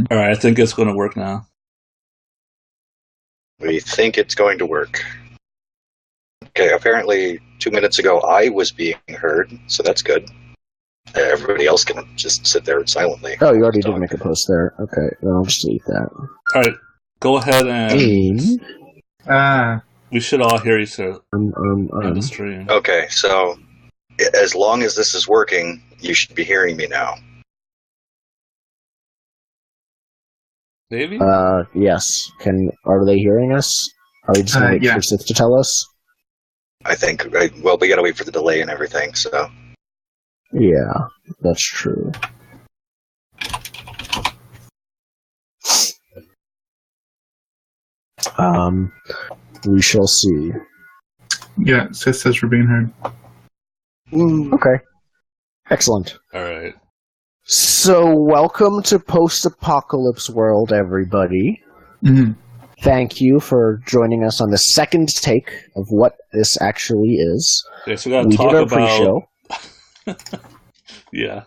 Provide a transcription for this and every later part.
Alright, I think it's going to work now. We think it's going to work. Okay, apparently 2 minutes ago I was being heard, so that's good. Everybody else can just sit there silently. Oh, you already did make a post there. Okay, then I'll just delete that. Alright, go ahead and... We should all hear each other on the stream. Okay, so as long as this is working, you should be hearing me now. Maybe? Yes. Are they hearing us? Are we just going to wait for Sith to tell us? I think, well, we gotta wait for the delay and everything, so... Yeah, that's true. We shall see. Yeah, Sith says we're being heard. Okay. Excellent. Alright. So, welcome to Post-Apocalypse World, everybody. Mm-hmm. Thank you for joining us on the second take of what this actually is. Okay, so we did our pre-show. Yeah.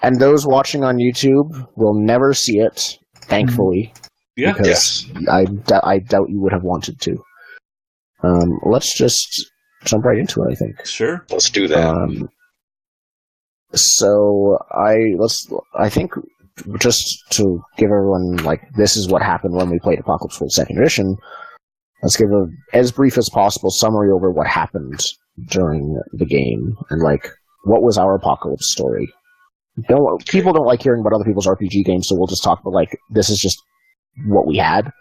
And those watching on YouTube will never see it, thankfully. Yeah. Because I doubt you would have wanted to. Let's just jump right into it, I think. Sure. Let's do that. So I think just to give everyone, like, this is what happened when we played Apocalypse World 2nd Edition, let's give as brief as possible summary over what happened during the game, and, like, what was our Apocalypse story. People don't like hearing about other people's RPG games, so we'll just talk about, like, this is just what we had.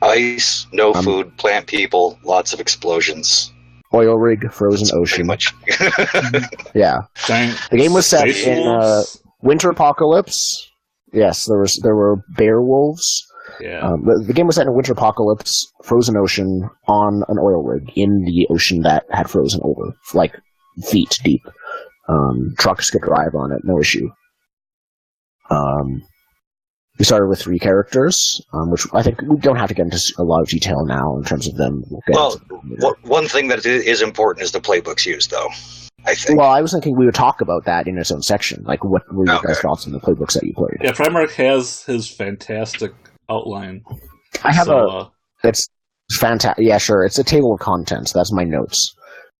Ice, no food, plant people, lots of explosions. Oil rig, frozen ocean. Pretty much. Yeah. Dang. The game was set in winter apocalypse. Yes, there were bear wolves. Yeah. The game was set in a winter apocalypse, frozen ocean, on an oil rig in the ocean that had frozen over, like feet deep. Trucks could drive on it, no issue. We started with 3 characters, which I think we don't have to get into a lot of detail now in terms of them. One thing that is important is the playbooks used, though, I think. Well, I was thinking we would talk about that in its own section. Like, what were your guys' thoughts on the playbooks that you played? Yeah, Primarch has his fantastic outline. I have it's fantastic. Yeah, sure. It's a table of contents. That's my notes.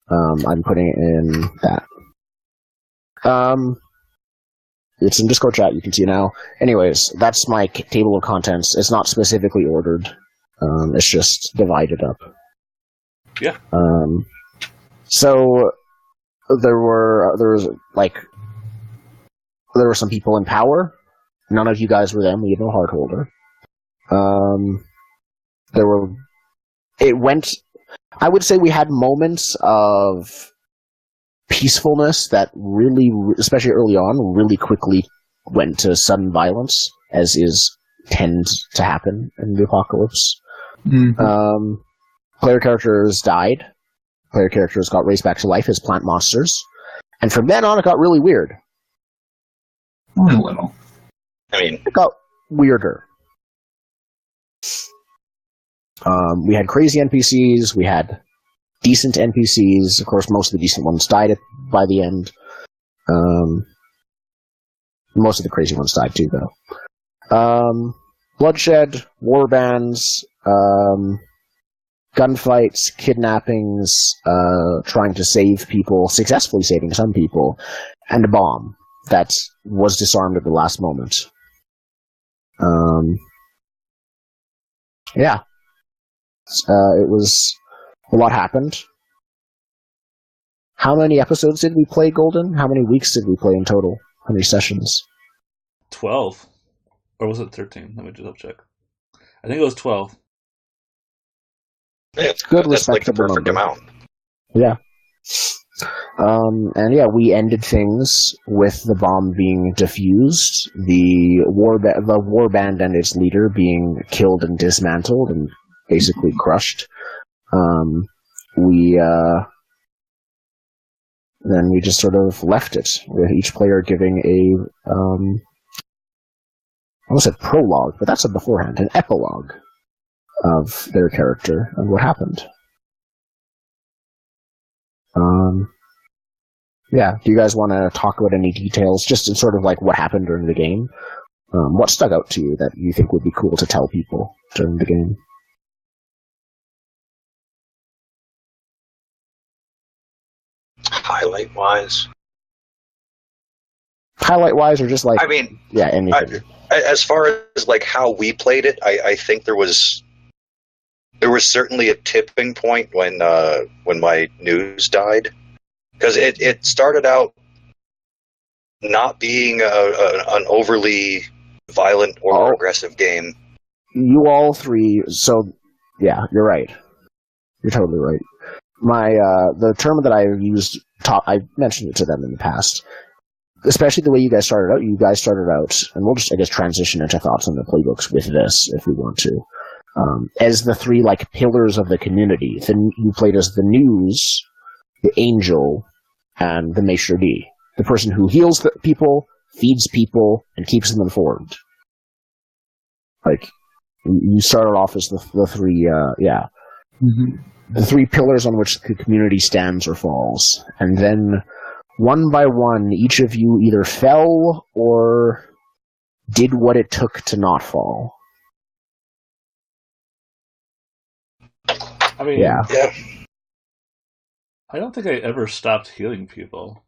I'm putting it in that. It's in Discord chat, you can see now. Anyways, that's my table of contents. It's not specifically ordered. It's just divided up. Yeah. So there were some people in power. None of you guys were them. We had no heart holder. I would say we had moments of peacefulness that really, especially early on, really quickly went to sudden violence, as tends to happen in the apocalypse. Mm-hmm. Player characters died. Player characters got raised back to life as plant monsters. And from then on, it got really weird. Only a little. I mean, it got weirder. We had crazy NPCs, we had decent NPCs. Of course, most of the decent ones died by the end. Most of the crazy ones died too, though. Bloodshed, warbands, gunfights, kidnappings, trying to save people, successfully saving some people, and a bomb that was disarmed at the last moment. Yeah. It was... A lot happened. How many episodes did we play, Golden? How many weeks did we play in total? How many sessions? 12. Or was it 13? Let me just check. I think it was 12. Yeah, good, that's like the respectable perfect number. amount. Yeah. And yeah, we ended things with the bomb being defused, the warband and its leader being killed and dismantled and basically crushed. Then we just sort of left it, with each player giving I almost said prologue, but that's a beforehand, an epilogue of their character and what happened. Yeah. Do you guys want to talk about any details, just in sort of like what happened during the game? What stuck out to you that you think would be cool to tell people during the game? Highlight-wise? Highlight-wise, or just like... I mean... Yeah, anything. As far as like how we played it, I think there was certainly a tipping point when my news died, because it started out not being an overly violent or aggressive game. You all three, so yeah, you're right. You're totally right. The term that I used, I mentioned it to them in the past. Especially the way you guys started out. You guys started out, and we'll just, I guess, transition into thoughts on the playbooks with this, if we want to. As the three, like, pillars of the community. You played as the news, the angel, and the Maître D'. The person who heals the people, feeds people, and keeps them informed. Like, you started off as the three, the three pillars on which the community stands or falls. And then... one by one, each of you either fell or did what it took to not fall. I mean, yeah. I don't think I ever stopped healing people.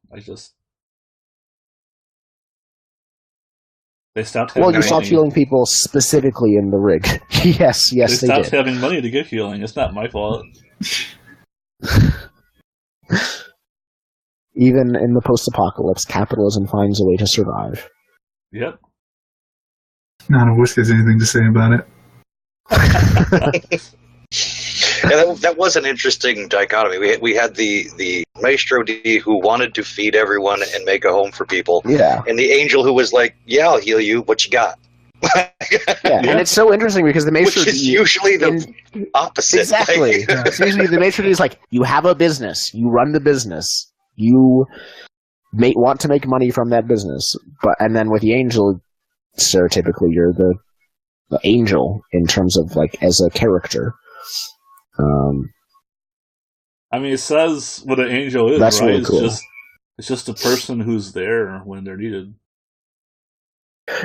They stopped having money. You stopped healing people specifically in the rig. yes, they stopped did. having money to get healing. It's not my fault. Even in the post-apocalypse, capitalism finds a way to survive. Yep. None of us has anything to say about it. Yeah, that was an interesting dichotomy. We had the Maestro D who wanted to feed everyone and make a home for people. Yeah. And the angel who was like, yeah, I'll heal you. What you got? And it's so interesting because the Maestro D... Which is usually the opposite. Exactly. It's usually the Maestro D is like, you have a business. You run the business. You may want to make money from that business, and then with the angel, stereotypically, you're the angel in terms of like as a character. I mean, it says what an angel is. That's right? really cool. It's just a person who's there when they're needed.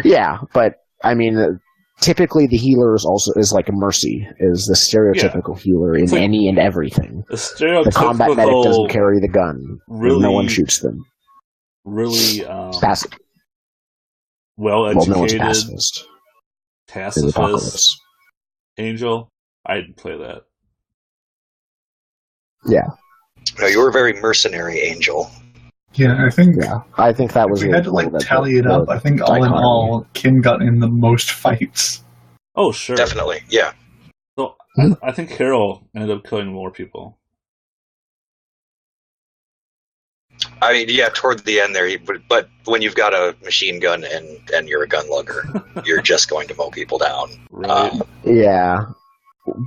Yeah, but I mean, typically the healer is like a mercy, is the stereotypical healer in like any and everything. The combat medic doesn't carry the gun. Really, no one shoots them. Really passive. Well-educated. No one's pacifist. Pacifist. Angel. I'd play that. Yeah. No, you were a very mercenary angel. Yeah, I think that was. We had to like tally it up. I think all in all, Kim got in the most fights. Oh, sure, definitely, yeah. So I think Carol ended up killing more people. I mean, yeah, toward the end there, but when you've got a machine gun and you're a gun lugger, you're just going to mow people down. Right. Yeah,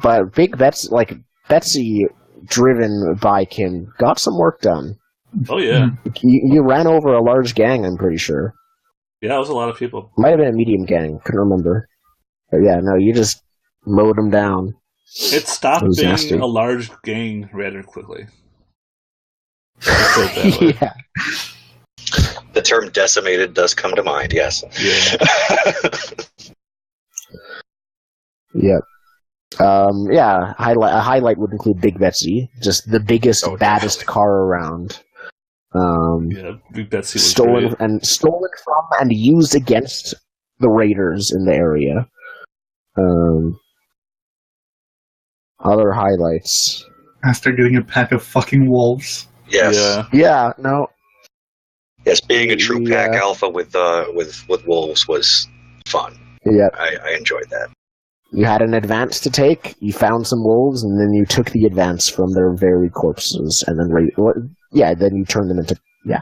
but Big Betsy, driven by Kim, got some work done. Oh, yeah. You ran over a large gang, I'm pretty sure. Yeah, it was a lot of people. Might have been a medium gang, couldn't remember. But yeah, no, you just mowed them down. It stopped being nasty. A large gang rather quickly. Yeah. The term decimated does come to mind, yes. Yeah. Yep. A highlight would include Big Betsy, just the biggest, baddest car around. Big Betsy was stolen from and used against the raiders in the area. Other highlights. After getting a pack of fucking wolves. Yes. Yeah. No. Yes, being a true pack alpha with wolves was fun. Yeah. I enjoyed that. You had an advance to take, you found some wolves, and then you took the advance from their very corpses, and then then you turned them into Yeah.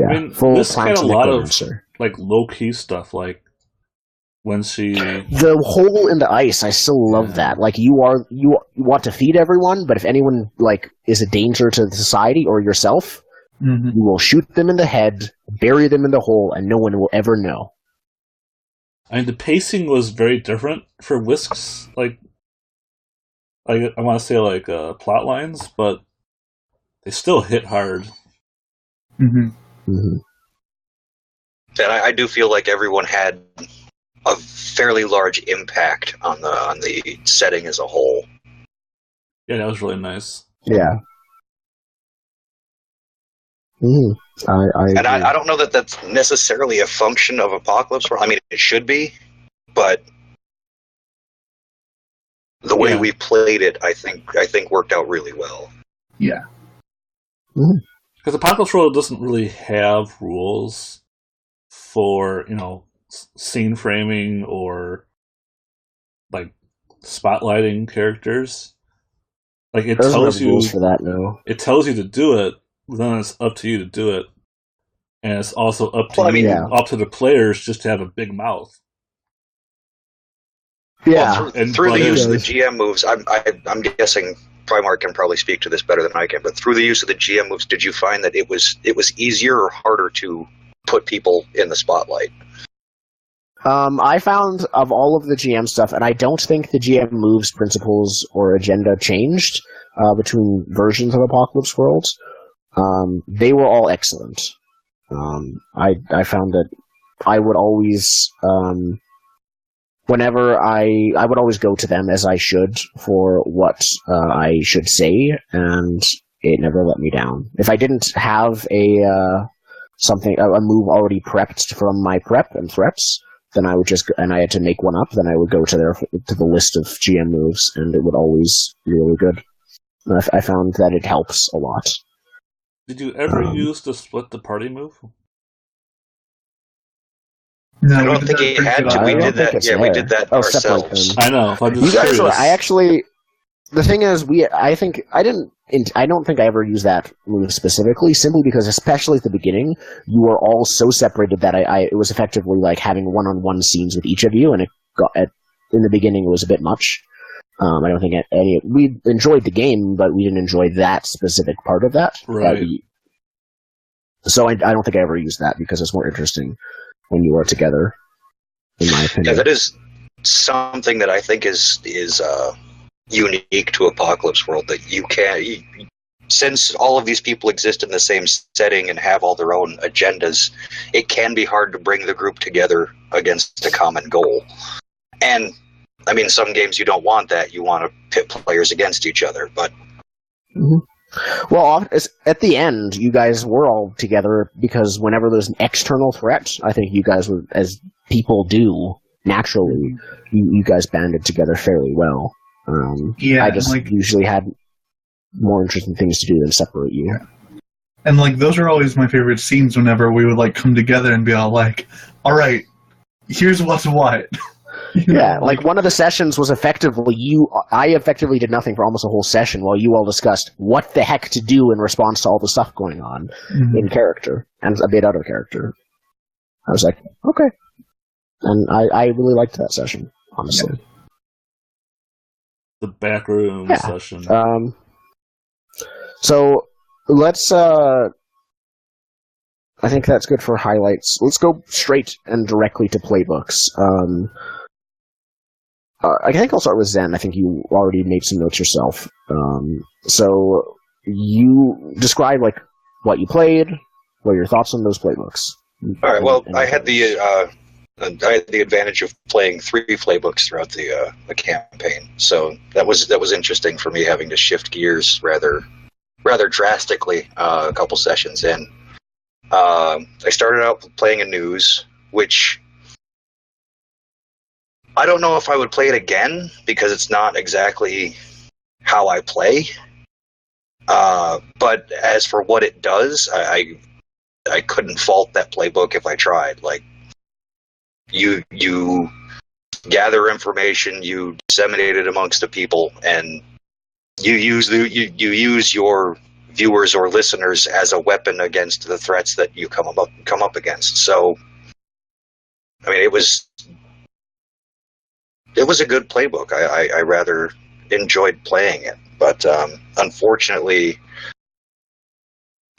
I mean, this had a lot of like low key stuff, like when the hole in the ice. I still love that. Like you want to feed everyone, but if anyone like is a danger to society or yourself, you will shoot them in the head, bury them in the hole, and no one will ever know. I mean, the pacing was very different for Whisk's, I want to say, plot lines, but they still hit hard. Mm-hmm. Mm-hmm. And I do feel like everyone had a fairly large impact on the setting as a whole. Yeah, that was really nice. Yeah. Mm-hmm. I don't know that that's necessarily a function of Apocalypse World. I mean, it should be, but the way we played it, I think worked out really well. Yeah. Because Apocalypse World doesn't really have rules for, scene framing or like spotlighting characters. Like it tells you rules for that, no. It tells you to do it, then it's up to you to do it. And it's also up to up to the players just to have a big mouth. Yeah. Well, through the use of the GM moves, I'm guessing Primark can probably speak to this better than I can, but through the use of the GM moves, did you find that it was easier or harder to put people in the spotlight? I found of all of the GM stuff, and I don't think the GM moves, principles, or agenda changed between versions of Apocalypse World. They were all excellent. I found that I would always, whenever I would always go to them as I should for what I should say, and it never let me down. If I didn't have a move already prepped from my prep and threats, then I would and I had to make one up, then I would go to the list of GM moves, and it would always be really good. And I found that it helps a lot. Did you ever use the split the party move? No, I don't think he had to. We did that. Yeah, we did that ourselves. I know. You guys were. I actually. The thing is, I don't think I ever used that move specifically, simply because, especially at the beginning, you were all so separated that it was effectively like having one-on-one scenes with each of you, and in the beginning it was a bit much. I don't think we enjoyed the game, but we didn't enjoy that specific part of that. Right. So I don't think I ever used that because it's more interesting when you are together, in my opinion. Yeah, that is something that I think is unique to Apocalypse World, that you can, since all of these people exist in the same setting and have all their own agendas, it can be hard to bring the group together against a common goal. And I mean, some games you don't want that. You want to pit players against each other, but... Mm-hmm. Well, at the end, you guys were all together because whenever there's an external threat, I think you guys were, as people do, naturally, you guys banded together fairly well. I just usually had more interesting things to do than separate you. Yeah. And those are always my favorite scenes whenever we would come together and be all like, all right, here's what's what. Yeah, one of the sessions was effectively I effectively did nothing for almost a whole session while you all discussed what the heck to do in response to all the stuff going on in character and a bit out of character. I was like, okay. And I really liked that session, honestly. Yeah. The backroom session. So let's I think that's good for highlights. Let's go straight and directly to playbooks. I think I'll start with Zen. I think you already made some notes yourself. So you describe what you played. What are your thoughts on those playbooks? All right. Well, I had the advantage of playing 3 playbooks throughout the campaign, so that was interesting for me, having to shift gears rather drastically a couple sessions in. I started out playing a news, which I don't know if I would play it again because it's not exactly how I play. But as for what it does, I couldn't fault that playbook if I tried. You gather information, you disseminate it amongst the people, and you use your viewers or listeners as a weapon against the threats that you come up against. So, I mean, it was a good playbook. I rather enjoyed playing it, but unfortunately,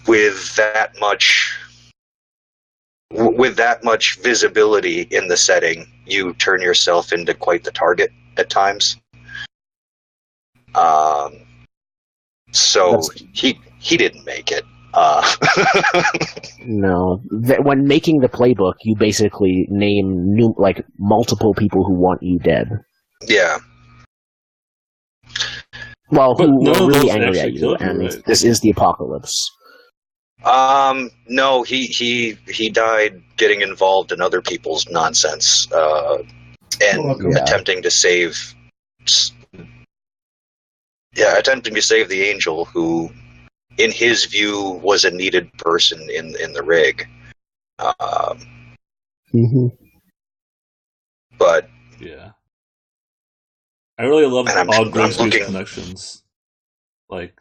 with that much visibility in the setting, you turn yourself into quite the target at times. So he didn't make it. No. When making the playbook, you basically name multiple people who want you dead. Yeah. Well, who are really angry at you, and right? This is the apocalypse. No, he died getting involved in other people's nonsense, and attempting to save the angel, who, in his view, was a needed person in the rig. But yeah, I really love all Grigsby's connections. Like,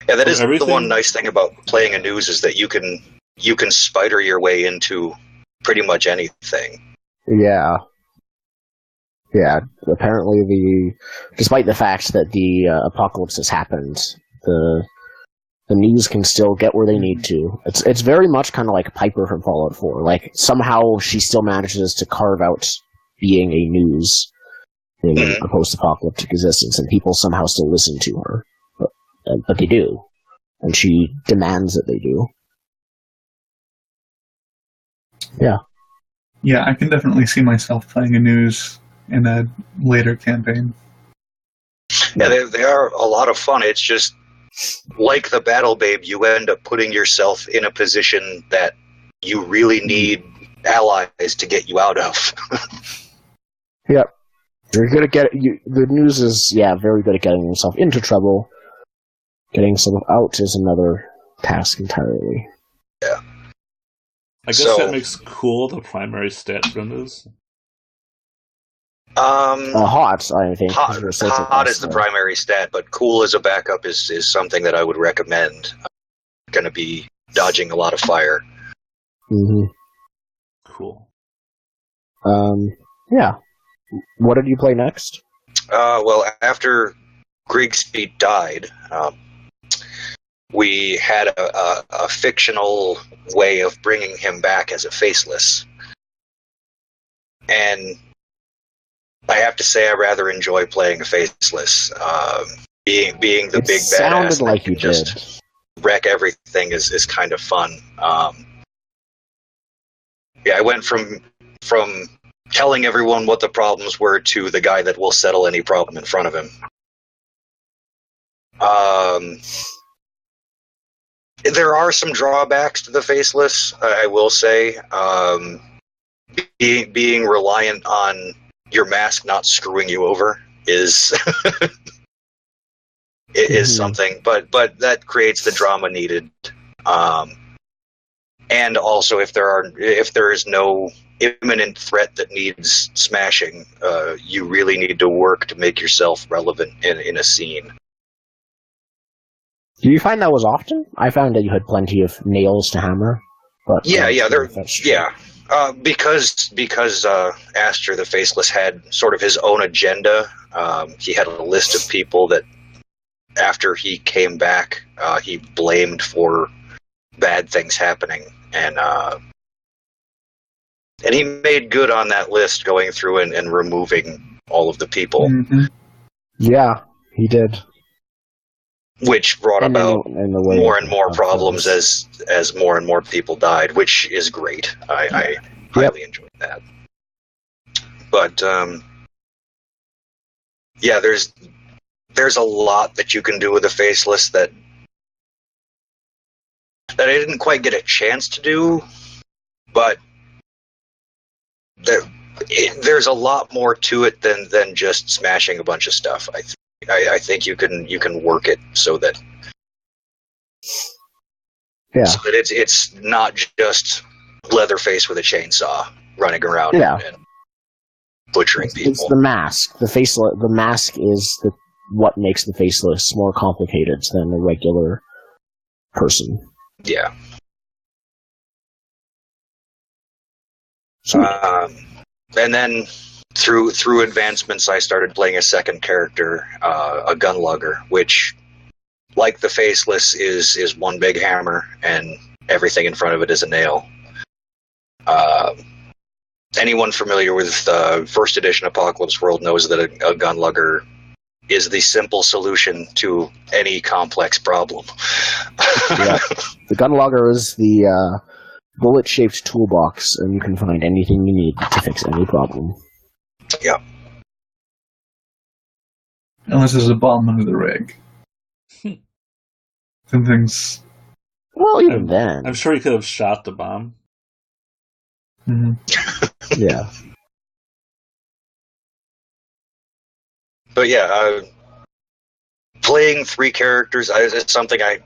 yeah, that is the one nice thing about playing a news, is that you can spider your way into pretty much anything. Yeah. Yeah, apparently despite the fact that the apocalypse has happened, the news can still get where they need to. It's very much kind of like Piper from Fallout 4. Like, somehow she still manages to carve out being a news in a post-apocalyptic existence, and people somehow still listen to her. But they do. And she demands that they do. Yeah. Yeah, I can definitely see myself playing a news in a later campaign. Yeah, they are a lot of fun. It's just, like the Battle Babe, you end up putting yourself in a position that you really need allies to get you out of. Yep. You're good at the news is, very good at getting yourself into trouble. Getting someone out is another task entirely. Yeah. I guess that makes cool the primary stat for news. Hot, I think. Hot is the primary stat, but cool as a backup is something that I would recommend. I'm going to be dodging a lot of fire. Mm-hmm. Cool. Yeah. What did you play next? Well, after Grigsby died, we had a fictional way of bringing him back as a faceless. And I have to say, I rather enjoy playing a faceless. Being the big badass like that can just wreck everything is kind of fun. I went from telling everyone what the problems were to the guy that will settle any problem in front of him. There are some drawbacks to the faceless, I will say. Being reliant on your mask not screwing you over is something, but that creates the drama needed. And also, if there is no imminent threat that needs smashing, you really need to work to make yourself relevant in a scene. Do you find that was often? I found that you had plenty of nails to hammer. But because Aster the Faceless had sort of his own agenda. He had a list of people that, after he came back, he blamed for bad things happening, and he made good on that list, going through and removing all of the people. Mm-hmm. Yeah, he did. Which brought about more and more problems as more and more people died, which is great. I highly enjoyed that. But there's a lot that you can do with a faceless that I didn't quite get a chance to do, but there's a lot more to it than just smashing a bunch of stuff. I think you can work it so that it's not just Leatherface with a chainsaw running around and butchering people. It's the mask. The mask is what makes the faceless more complicated than a regular person. Yeah. And then through advancements, I started playing a second character, a gunlugger, which, like the faceless, is one big hammer, and everything in front of it is a nail. Anyone familiar with first edition Apocalypse World knows that a gunlugger is the simple solution to any complex problem. Yeah. The gun logger is the bullet-shaped toolbox, and you can find anything you need to fix any problem. Yeah. Unless there's a bomb under the rig. Some things. Well, even then. I'm sure he could have shot the bomb. Mm-hmm. Yeah. But yeah, playing 3 characters is something I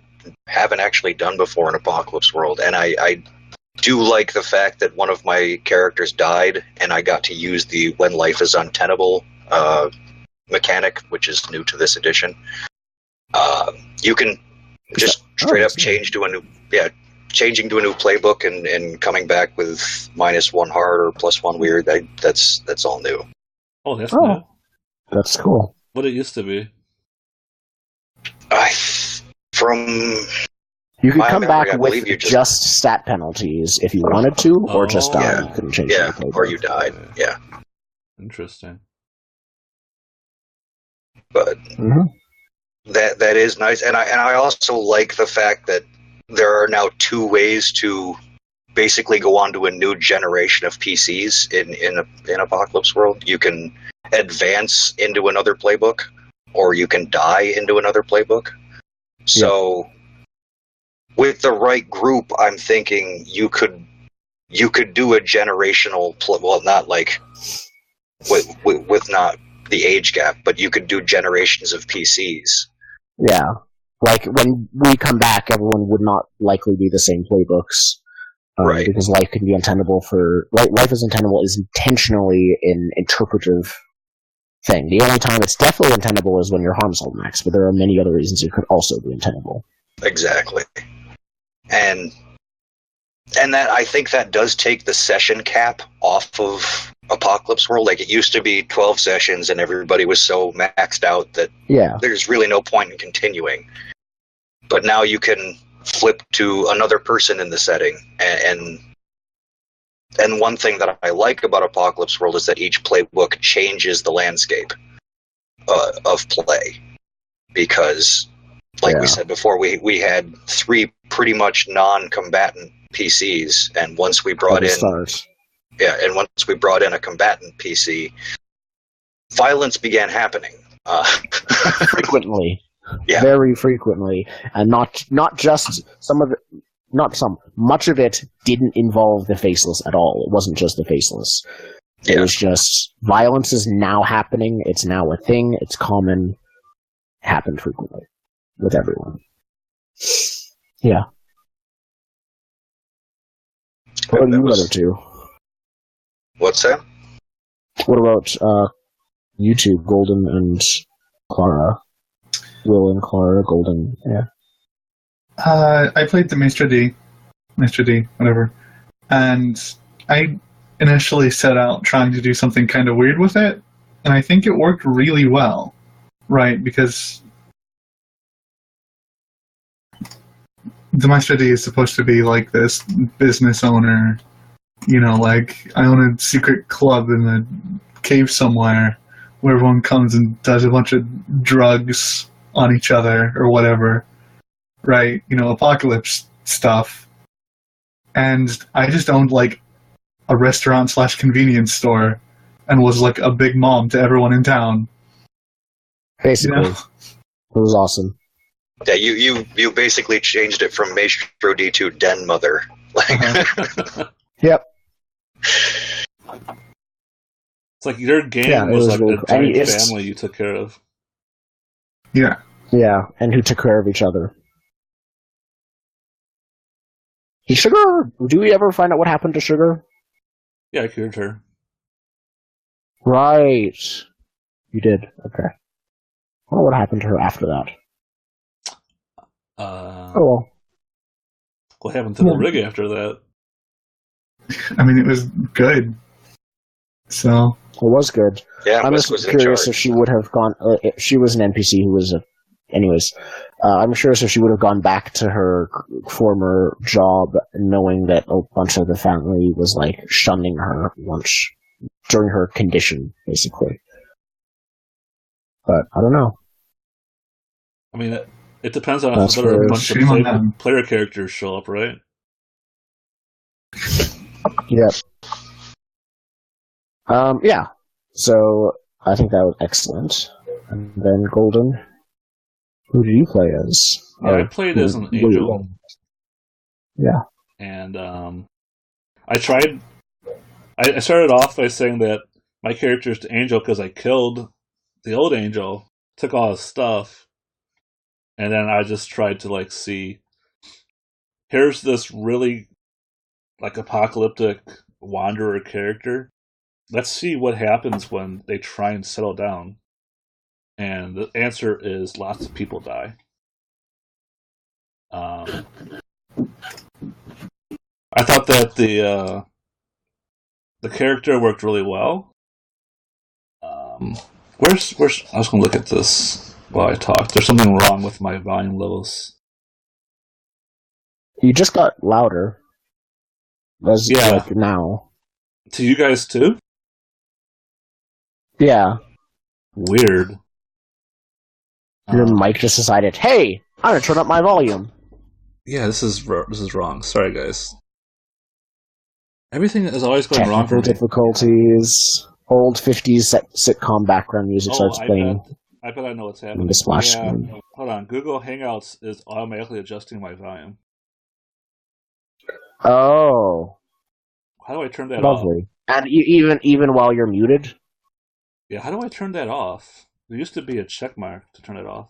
haven't actually done before in Apocalypse World, and I do like the fact that one of my characters died, and I got to use the when life is untenable mechanic, which is new to this edition. You can just straight up change to a new, changing to a new playbook and coming back with -1 heart or +1 weird. That's all new. Oh, that's new. That's cool. What it used to be. You could come back with just stat penalties if you wanted to, or just die. Yeah. You couldn't change the or you died. Yeah. Interesting. But that is nice, and I also like the fact that there are now 2 ways to basically go on to a new generation of PCs in Apocalypse World. You can advance into another playbook, or you can die into another playbook. So, with the right group, I'm thinking you could do a generational not like with not the age gap, but you could do generations of PCs. Yeah. Like, when we come back, everyone would not likely be the same playbooks. Right. Because life can be untenable life is untenable is intentionally an interpretive thing. The only time it's definitely untenable is when your harm's all max, but there are many other reasons it could also be untenable. Exactly. And that, I think that does take the session cap off of Apocalypse World. Like, it used to be 12 sessions and everybody was so maxed out that there's really no point in continuing. But now you can flip to another person in the setting, and one thing that I like about Apocalypse World is that each playbook changes the landscape of play, because we said before, we had 3 pretty much non-combatant PCs, and once we brought in a combatant PC, violence began happening frequently. Yeah. Very frequently, and not just much of it didn't involve the faceless at all. It wasn't just the faceless. It was just, violence is now happening, it's now a thing, it's common, happened frequently with everyone. Yeah. What about you other 2? What's that? What about you 2, Golden and Clara? Will and Clara, Golden, I played the Maestra D, whatever, and I initially set out trying to do something kind of weird with it, and I think it worked really well, right? Because the Maestra D is supposed to be like this business owner, like, I own a secret club in a cave somewhere where everyone comes and does a bunch of drugs on each other or whatever, right? Apocalypse stuff. And I just owned like a restaurant / convenience store and was like a big mom to everyone in town. Basically. It was awesome. Yeah, you basically changed it from Maestro D to Den Mother. Yep. It's like your game was like a giant family you took care of. Yeah. Yeah, and who took care of each other. Sugar? Do we ever find out what happened to Sugar? Yeah, I cured her. Right. You did. Okay. I wonder what happened to her after that. Well. What happened to the rig after that? I mean, it was good. So. It was good. Yeah, I'm just curious if she would have gone. She was an NPC who was anyways, I'm curious if she would have gone back to her former job, knowing that a bunch of the family was like shunning her during her condition, basically. But I don't know. I mean, it depends on whether a bunch of player characters show up, right? Yep. Yeah. So I think that was excellent. And then Golden, who did you play as? Yeah, I played as an angel. Yeah. And I tried. I started off by saying that my character is the angel because I killed the old angel, took all his stuff, and then I just tried to see. Here's this really apocalyptic wanderer character. Let's see what happens when they try and settle down. And the answer is lots of people die. I thought that the character worked really well. Where's I was going to look at this while I talked. There's something wrong with my volume levels. You just got louder. Now. To you guys too? Yeah. Weird. Your mic just decided, hey, I'm going to turn up my volume. Yeah, this is wrong. Sorry, guys. Everything is always going wrong for me. Difficulties. Old 50s sitcom background music starts playing. I bet I know what's happening. The splash screen. Hold on. Google Hangouts is automatically adjusting my volume. Oh. How do I turn that Lovely. off? And even while you're muted? Yeah, how do I turn that off? There used to be a check mark to turn it off.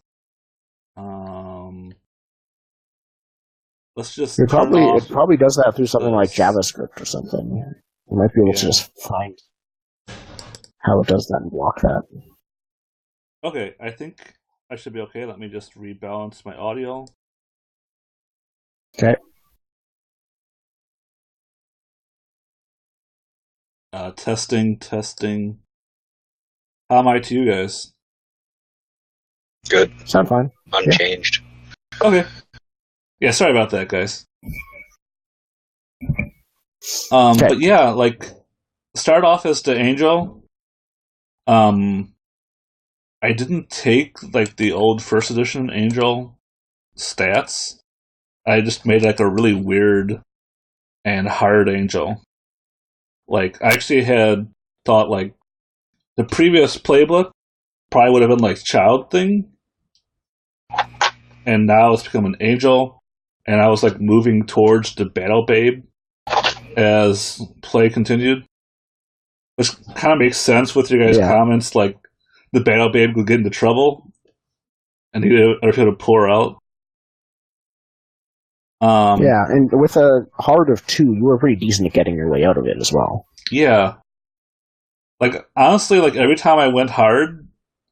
Let's just. It probably does that through something like JavaScript or something. You might be able to just find how it does that and block that. Okay, I think I should be okay. Let me just rebalance my audio. Okay. Testing. How am I to you guys? Good. Sound fine. Unchanged. Yeah. Okay. Yeah, sorry about that, guys. Okay. But yeah, start off as the angel. I didn't take the old first edition angel stats. I just made a really weird and hard angel. I actually had thought the previous playbook probably would have been child thing, and now it's become an angel, and I was moving towards the battle babe as play continued, which kind of makes sense with your guys' comments. The battle babe would get into trouble, and he'd have to pull her out. Yeah, and with a hard of 2, you were pretty decent at getting your way out of it as well. Yeah. Honestly, every time I went hard,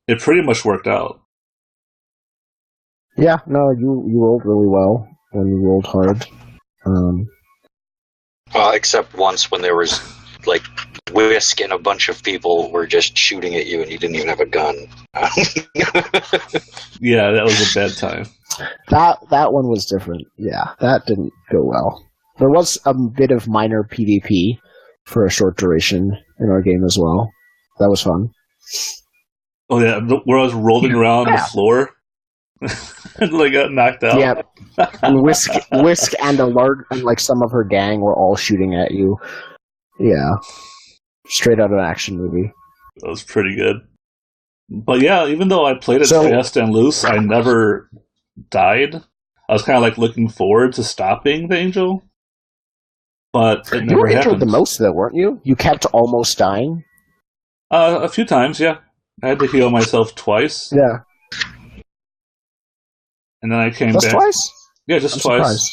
it pretty much worked out. Yeah, no, you rolled really well when you rolled hard. Except once when there was, Whisk and a bunch of people were just shooting at you and you didn't even have a gun. Yeah, that was a bad time. That one was different. Yeah, that didn't go well. There was a bit of minor PvP for a short duration in our game as well. That was fun. Oh yeah, where I was rolling around the floor and got knocked out. Yeah, and Whisk and some of her gang were all shooting at you. Yeah, straight out of an action movie. That was pretty good. But yeah, even though I played it fast and loose, I never died. I was kind of looking forward to stopping the angel, but it never happened. You were injured the most, though, weren't you? You kept almost dying. A few times, yeah. I had to heal myself twice. Yeah. And then I came back. Just twice? Yeah, just twice. Surprised.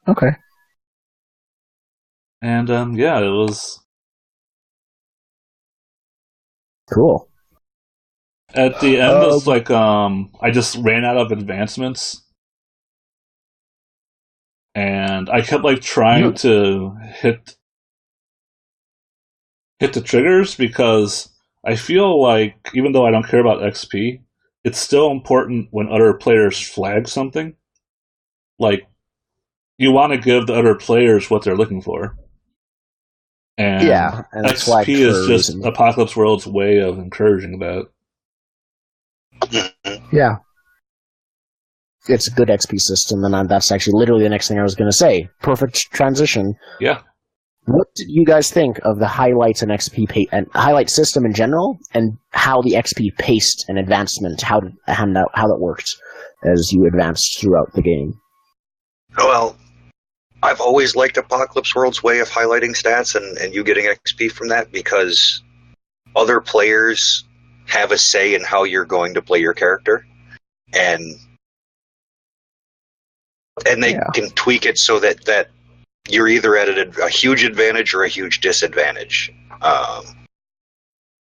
Okay. And yeah, it was cool. At the end, it's I just ran out of advancements, and I kept trying to hit the triggers because I feel even though I don't care about XP, it's still important when other players flag something. You want to give the other players what they're looking for. And yeah, and XP is just Apocalypse World's way of encouraging that. Yeah. It's a good XP system, and that's actually literally the next thing I was going to say. Perfect transition. Yeah. What did you guys think of the highlights and XP and highlight system in general, and how the XP paced and advancement, how that worked as you advanced throughout the game? Well, I've always liked Apocalypse World's way of highlighting stats and you getting XP from that, because other players have a say in how you're going to play your character, and they can tweak it so that you're either at a huge advantage or a huge disadvantage. And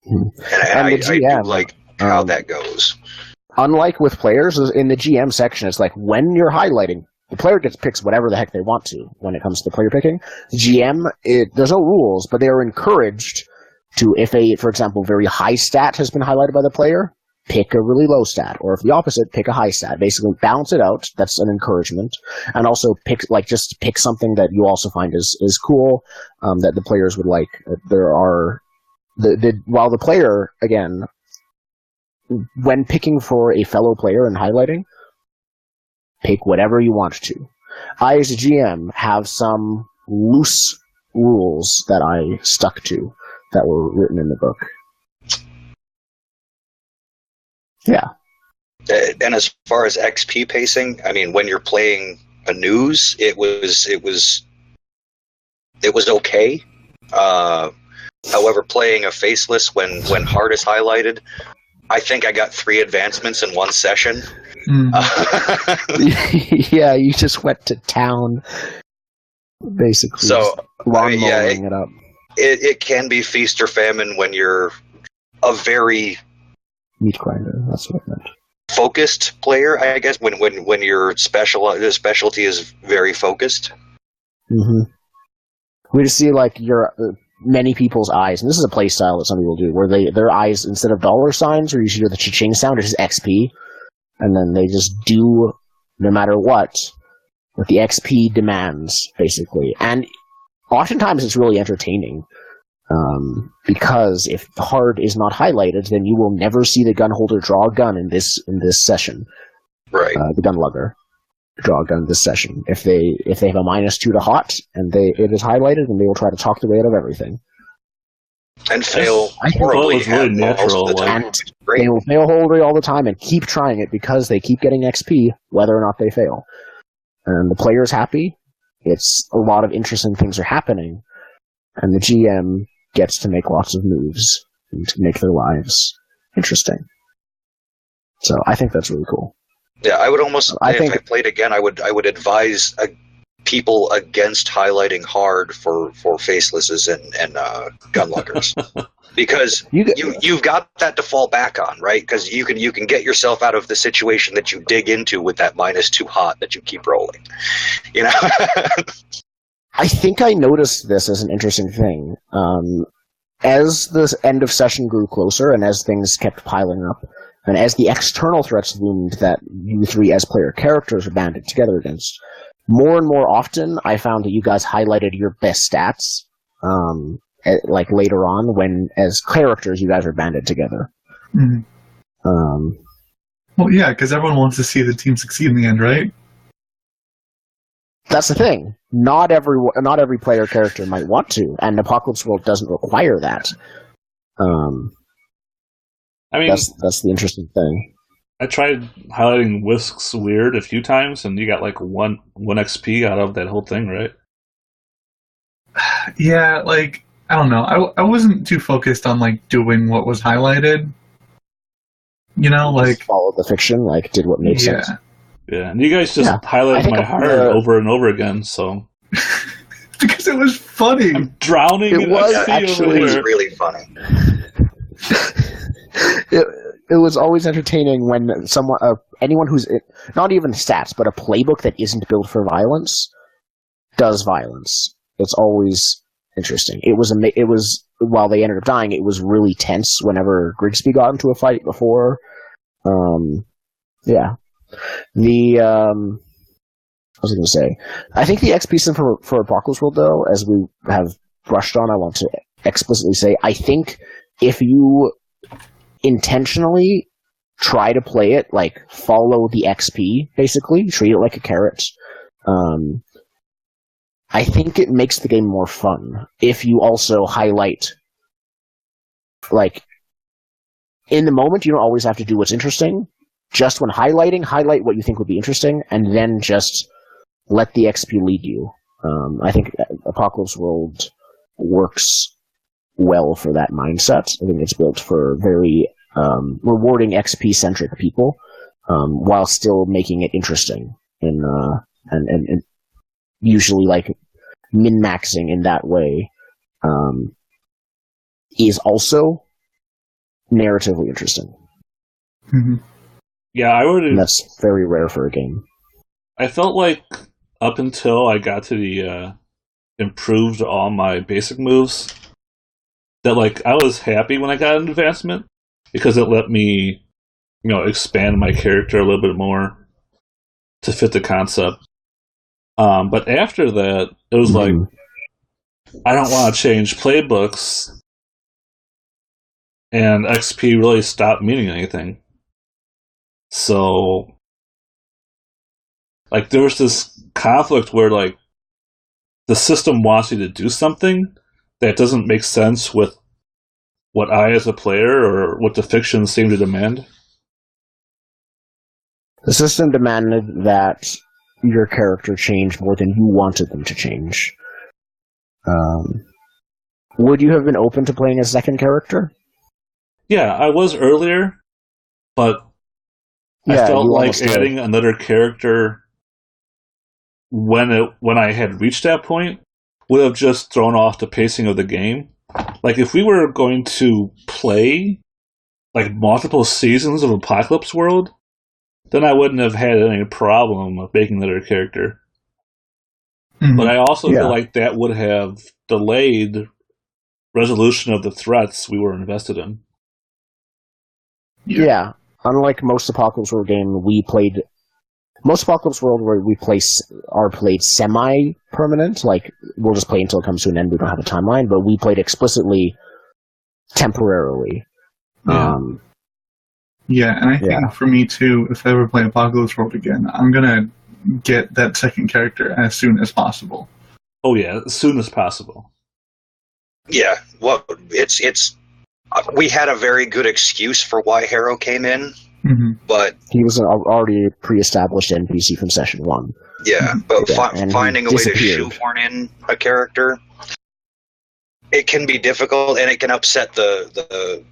I do like how that goes. Unlike with players, in the GM section, it's like when you're highlighting, the player picks whatever the heck they want to when it comes to player picking. The GM, there's no rules, but they are encouraged to, if for example, very high stat has been highlighted by the player, pick a really low stat, or if the opposite, pick a high stat. Basically, balance it out. That's an encouragement, and also pick something that you also find is cool, that the players would like. There are while the player, again, when picking for a fellow player and highlighting, pick whatever you want to. I, as a GM, have some loose rules that I stuck to that were written in the book. Yeah. And as far as XP pacing, I mean, when you're playing a news, it was okay. However, playing a faceless when hard is highlighted, I think I got 3 advancements in one session. Yeah, you just went to town, basically. So, lawnmowing it up. It can be feast or famine when you're a very meat grinder. That's what I meant. Focused player, I guess. When your specialty is very focused. Mm-hmm. We just see like your many people's eyes, and this is a play style that some people do, where their eyes, instead of dollar signs or you hear the cha-ching sound, it's just XP, and then they just do no matter what the XP demands, basically. And oftentimes it's really entertaining. Because if hard is not highlighted, then you will never see the gun holder draw a gun in this session. Right. The gun lugger draw a gun in this session. If they have a -2 to hot and it is highlighted, then they will try to talk their way out of everything. And fail horribly. It was really natural. And they will fail horribly all the time and keep trying it because they keep getting XP whether or not they fail. And the player's happy. It's a lot of interesting things are happening, and the GM gets to make lots of moves and to make their lives interesting. So I think that's really cool. Yeah, I would almost, if I played again, I would advise people against highlighting hard for facelesses and gun luggers. Because you've got that to fall back on, right? Because you can get yourself out of the situation that you dig into with that -2 hot that you keep rolling. You know. I think I noticed this as an interesting thing. As the end of session grew closer and as things kept piling up, and as the external threats loomed that you 3 as player characters were banded together against, more and more often I found that you guys highlighted your best stats, like later on, when as characters you guys are banded together. Mm-hmm. Well, yeah, because everyone wants to see the team succeed in the end, right? That's the thing. Not every player character might want to, and Apocalypse World doesn't require that. I mean, that's the interesting thing. I tried highlighting Whisk's Weird a few times, and you got like one XP out of that whole thing, right? Yeah, like, I don't know. I wasn't too focused on like doing what was highlighted. You know, like just followed the fiction, like did what made sense. Yeah, and you guys just highlighted my heart over and over again, so... Because it was funny. I'm drowning in XP over It here. was really funny. It was always entertaining when anyone who's... Not even stats, but a playbook that isn't built for violence does violence. It's always interesting. It was while they ended up dying, it was really tense whenever Grigsby got into a fight before. Yeah. What was I going to say? I think the XP system for Apocalypse World, though, as we have brushed on, I want to explicitly say, I think if you intentionally try to play it, like, follow the XP, basically, treat it like a carrot, I think it makes the game more fun if you also highlight, like, in the moment, you don't always have to do what's interesting. Just when highlighting, highlight what you think would be interesting, and then just let the XP lead you. I think Apocalypse World works well for that mindset. I think it's built for very rewarding XP-centric people, while still making it interesting. And usually, like, min-maxing in that way is also narratively interesting. Mm-hmm. Yeah, And that's very rare for a game. I felt like up until I got to the improved all my basic moves, that, like, I was happy when I got an advancement because it let me, expand my character a little bit more to fit the concept. But after that, it was like, I don't want to change playbooks, and XP really stopped meaning anything. So, like, there was this conflict where, like, the system wants you to do something that doesn't make sense with what I, as a player, or what the fiction seemed to demand. The system demanded that your character change more than you wanted them to change. Would you have been open to playing a second character? Yeah, I was earlier, but I felt like adding another character when I had reached that point would have just thrown off the pacing of the game. Like, if we were going to play, like, multiple seasons of Apocalypse World, then I wouldn't have had any problem with making another character. Mm-hmm. But I also feel like that would have delayed resolution of the threats we were invested in. Yeah. Unlike most Apocalypse World game, most Apocalypse World where we are played semi-permanent, like, we'll just play until it comes to an end, we don't have a timeline, but we played explicitly temporarily. Yeah, and I think for me too, if I ever play Apocalypse World again, I'm gonna get that second character as soon as possible. Oh yeah, as soon as possible. Yeah, well, it's we had a very good excuse for why Harrow came in, but he was an already pre-established NPC from session 1. Yeah, but finding a way to shoehorn in a character, it can be difficult, and it can upset the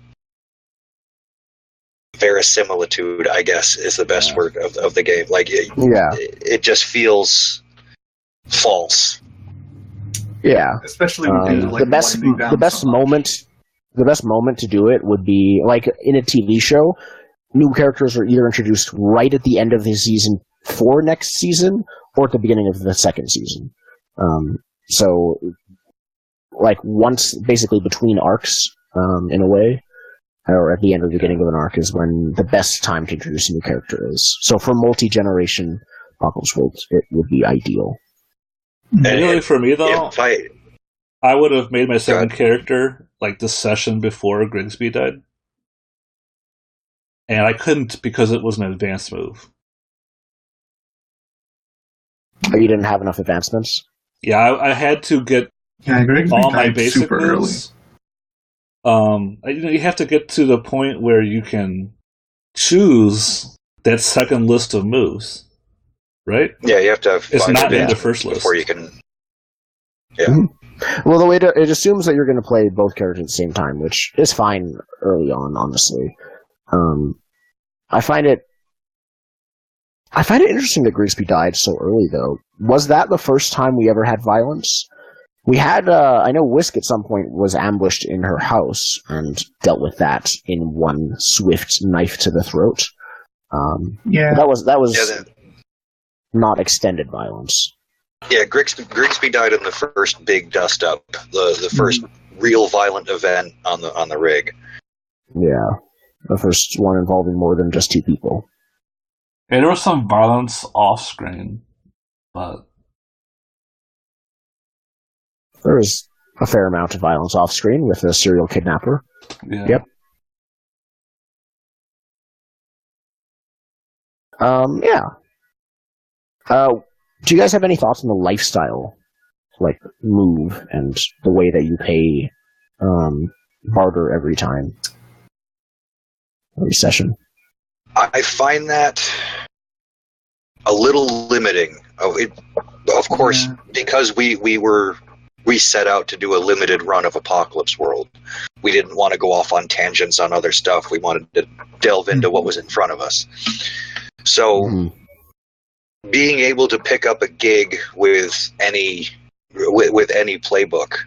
verisimilitude, I guess, is the best word of the game. Like, it just feels false. Yeah, especially when the best moment to do it would be like in a TV show. New characters are either introduced right at the end of the season for next season, or at the beginning of the second season. So, like, once basically between arcs, in a way, or at the end or beginning of an arc, is when the best time to introduce a new character is. So for multi-generation Apocalypse World, it would be ideal. And really, for me, though, I would have made my second character, like, the session before Grigsby died. And I couldn't because it was an advanced move. Oh, you didn't have enough advancements? Yeah, I had to get all my basic moves. You have to get to the point where you can choose that second list of moves, right? Yeah, you have to have it's not in the first list before you can. Yeah. Mm-hmm. Well, the way it assumes that you're going to play both characters at the same time, which is fine early on, honestly. I find it interesting that Grigsby died so early, though. Was that the first time we ever had violence? We had, I know Whisk at some point was ambushed in her house and dealt with that in one swift knife to the throat. That was not extended violence. Yeah, Grigsby died in the first big dust up, the first real violent event on the rig. Yeah, the first one involving more than just two people. And there was some violence off screen, but there was a fair amount of violence off screen with a serial kidnapper. Yeah. Yep. Yeah. Do you guys have any thoughts on the lifestyle, like, move and the way that you pay barter every time? Every session? I find that a little limiting. Of course, because we set out to do a limited run of Apocalypse World. We didn't want to go off on tangents on other stuff. We wanted to delve into what was in front of us. So, being able to pick up a gig with any playbook,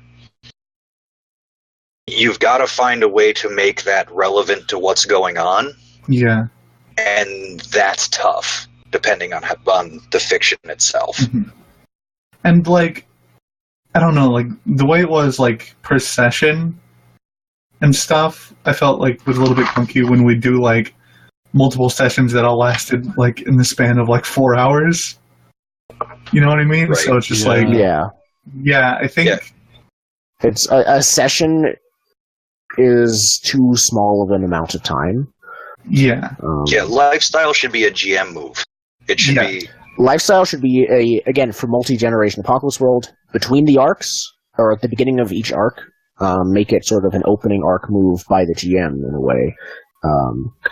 you've got to find a way to make that relevant to what's going on. Yeah. And that's tough, depending on the fiction itself. Mm-hmm. And, like, I don't know, like, the way it was, like, per session and stuff, I felt like was a little bit clunky when we do, like, multiple sessions that all lasted, like, in the span of, like, 4 hours. You know what I mean? Right. So it's just Yeah, I think... It's a session is too small of an amount of time. Yeah. Lifestyle should be a GM move. It should be... Lifestyle should be, again, for multi-generation Apocalypse World, between the arcs, or at the beginning of each arc, make it sort of an opening arc move by the GM, in a way.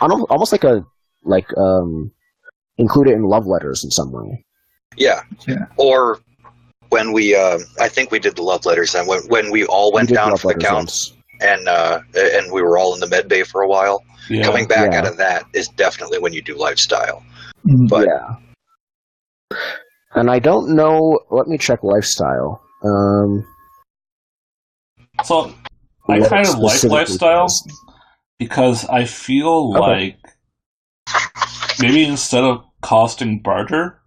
Almost include it in love letters in some way. Yeah. Or when we, I think we did the love letters, and when we all went down for the counts, and we were all in the med bay for a while, coming back out of that is definitely when you do lifestyle. But, and I don't know. Let me check lifestyle. So I kind of like lifestyle because I feel like maybe instead of costing barter,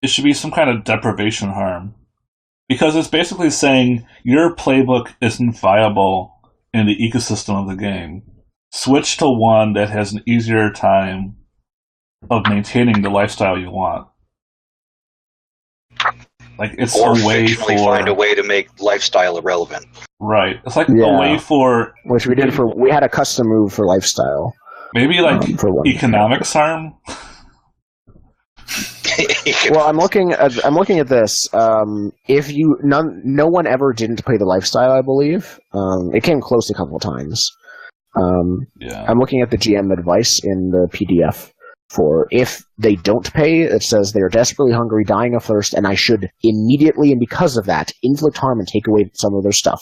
it should be some kind of deprivation harm. Because it's basically saying your playbook isn't viable in the ecosystem of the game. Switch to one that has an easier time of maintaining the lifestyle you want. Like, it's or a way fictionally find a way to make lifestyle irrelevant. Right. It's like a way for... Which we did for... We had a custom move for lifestyle. Maybe, like, economics harm? Well, I'm looking at this. If you... No one ever didn't play the lifestyle, I believe. It came close a couple of times. I'm looking at the GM advice in the PDF. For if they don't pay, it says they are desperately hungry, dying of thirst, and I should immediately, and because of that, inflict harm and take away some of their stuff.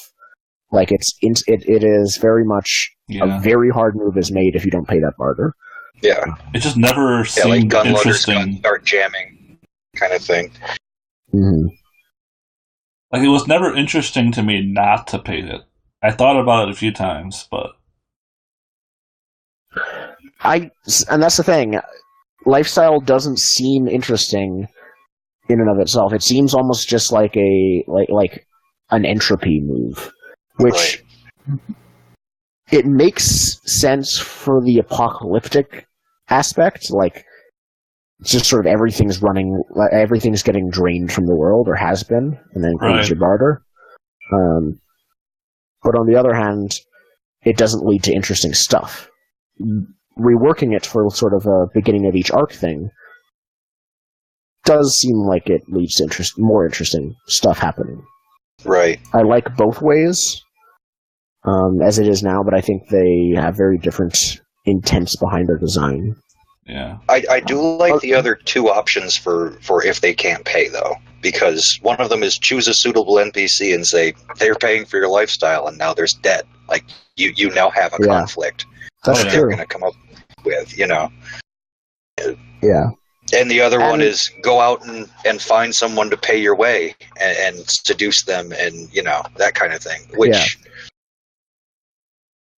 Like, it is very much a very hard move is made if you don't pay that barter. Yeah. It just never seemed like gun interesting. Loaders start jamming, kind of thing. Mm-hmm. Like, it was never interesting to me not to pay it. I thought about it a few times, but... And that's the thing. Lifestyle doesn't seem interesting in and of itself. It seems almost just like an entropy move, which it makes sense for the apocalyptic aspect. Like, it's just sort of everything's getting drained from the world, or has been, and then includes your barter. But on the other hand, it doesn't lead to interesting stuff. Reworking it for sort of a beginning of each arc thing does seem like it leads to more interesting stuff happening. Right. I like both ways, as it is now, but I think they have very different intents behind their design. Yeah. I do like the other two options for if they can't pay, though, because one of them is choose a suitable NPC and say, they're paying for your lifestyle, and now there's debt. Like, you now have a conflict. That's that they're going to come up with, Yeah. And the other one is go out and find someone to pay your way and seduce them and, that kind of thing, which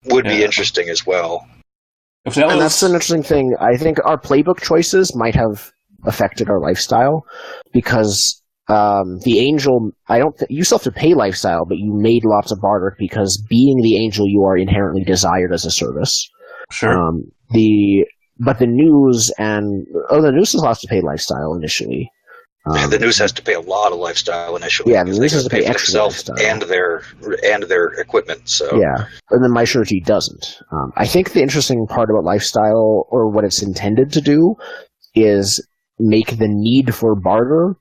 would be interesting as well. And that's an interesting thing. I think our playbook choices might have affected our lifestyle, because the angel, you still have to pay lifestyle, but you made lots of barter because being the angel, you are inherently desired as a service. Sure. But the news the news still has to pay lifestyle initially. The news has to pay a lot of lifestyle initially. Yeah, the news has to pay extra lifestyle and their equipment. So yeah, and then my surety doesn't. I think the interesting part about lifestyle, or what it's intended to do, is make the need for barter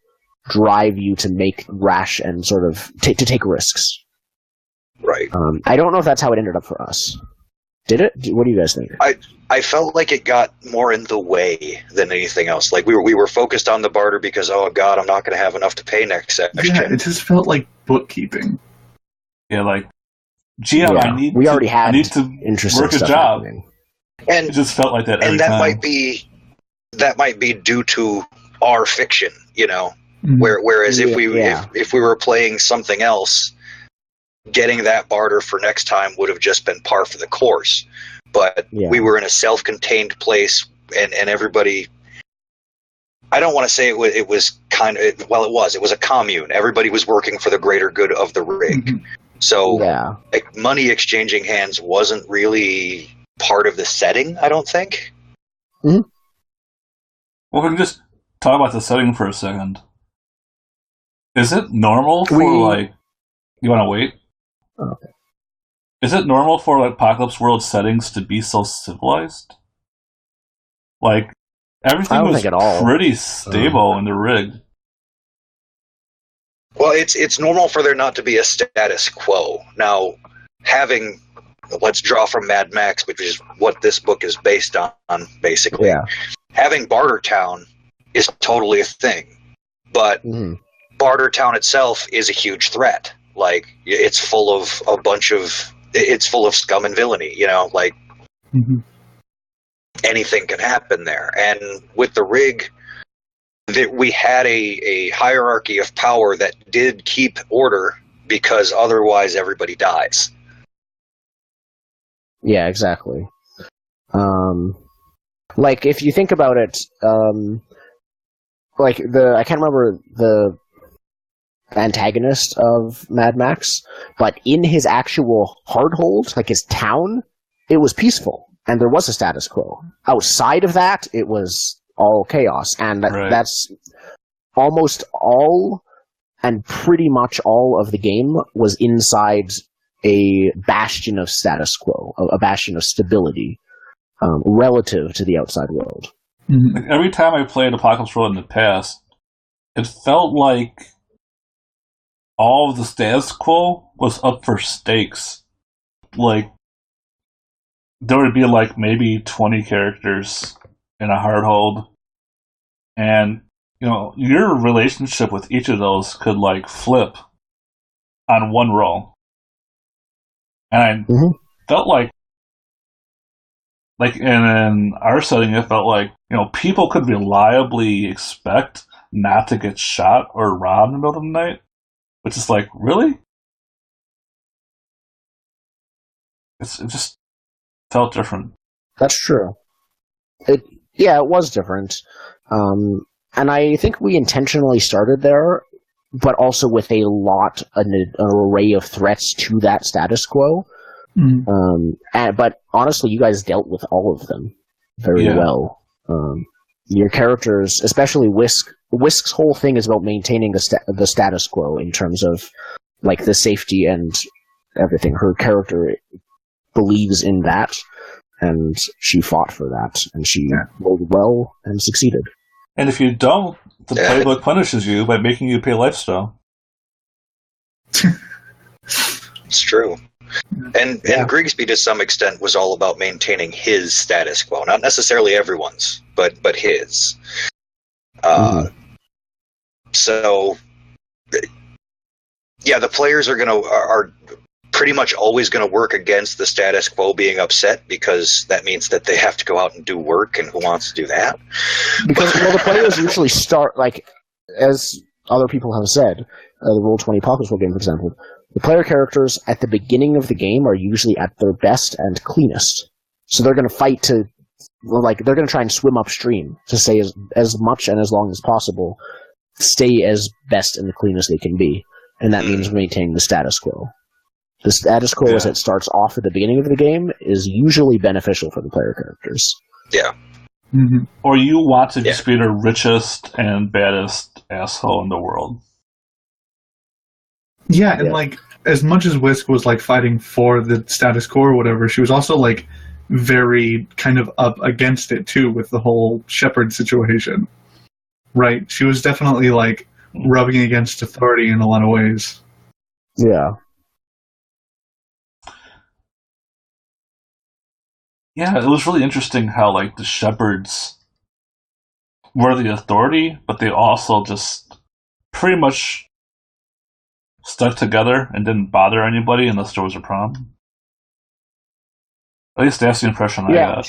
drive you to make rash and sort of to take risks. Right. I don't know if that's how it ended up for us. Did it? What do you guys think? I felt like it got more in the way than anything else. Like we were focused on the barter because, oh god, I'm not going to have enough to pay next session. Yeah, it just felt like bookkeeping. Yeah, like, GM, Yeah, I need to interesting work a stuff job. happening. And It just felt like that every and that time. might be due to our fiction, you know. Mhm. Whereas if Yeah. we were playing something else, getting that barter for next time would have just been par for the course. But we were in a self-contained place, and everybody. I don't want to say it was kind of. Well, it was a commune. Everybody was working for the greater good of the rig. Mhm. So Yeah. money exchanging hands wasn't really part of the setting, I don't think. Well, we can just talk about the setting for a second. Is it normal for, you want to wait? Okay. Is it normal for, like, Apocalypse World settings to be so civilized? Like, everything I don't was think at all. pretty stable in the rig. Well, it's normal for there not to be a status quo. Now, let's draw from Mad Max, which is what this book is based on, basically. Yeah. Having Bartertown is totally a thing, but Bartertown itself is a huge threat. Like, it's full of scum and villainy, you know, like anything can happen there. And with the rig, we had a hierarchy of power that did keep order, because otherwise everybody dies. Yeah, exactly. Like, if you think about it, I can't remember the antagonist of Mad Max, but in his actual hardhold, like his town, it was peaceful, and there was a status quo. Outside of that, it was all chaos, and that's almost all, and pretty much all of the game was inside a bastion of status quo, a bastion of stability, relative to the outside world. Like, every time I played Apocalypse World in the past, it felt like all of the status quo was up for stakes. Like, there would be, like, maybe 20 characters in a hard hold, and, you know, your relationship with each of those could, like, flip on one roll. And I felt like in our setting, it felt like, you know, people could reliably expect not to get shot or robbed in the middle of the night, which is like, really? It just felt different. That's true. It was different. And I think we intentionally started there, but also with an array of threats to that status quo. But honestly, you guys dealt with all of them very well. Your characters, especially Whisk's whole thing is about maintaining the status quo in terms of, like, the safety and everything. Her character believes in that, and she fought for that, and she rolled well and succeeded. And if you don't, the playbook punishes you by making you pay lifestyle. It's true. And Grigsby, to some extent, was all about maintaining his status quo, not necessarily everyone's, but his. So, yeah, the players are pretty much always going to work against the status quo being upset, because that means that they have to go out and do work, and who wants to do that? Because, well, the players usually start, like, as other people have said, the Roll20 Apocalypse World game, for example, the player characters at the beginning of the game are usually at their best and cleanest. So they're going to fight they're going to try and swim upstream to stay as much and as long as possible, stay as best and the cleanest they can be. And that means maintaining the status quo. The status quo as it starts off at the beginning of the game is usually beneficial for the player characters. Yeah. Or you want to just be the richest and baddest asshole in the world. Yeah, and like, as much as Whisk was like fighting for the status quo or whatever, she was also like very kind of up against it too with the whole shepherd situation. Right? She was definitely like rubbing against authority in a lot of ways. Yeah. Yeah, it was really interesting how like the shepherds were the authority, but they also just pretty much stuck together and didn't bother anybody unless there was a problem. At least that's the impression I Yeah, got.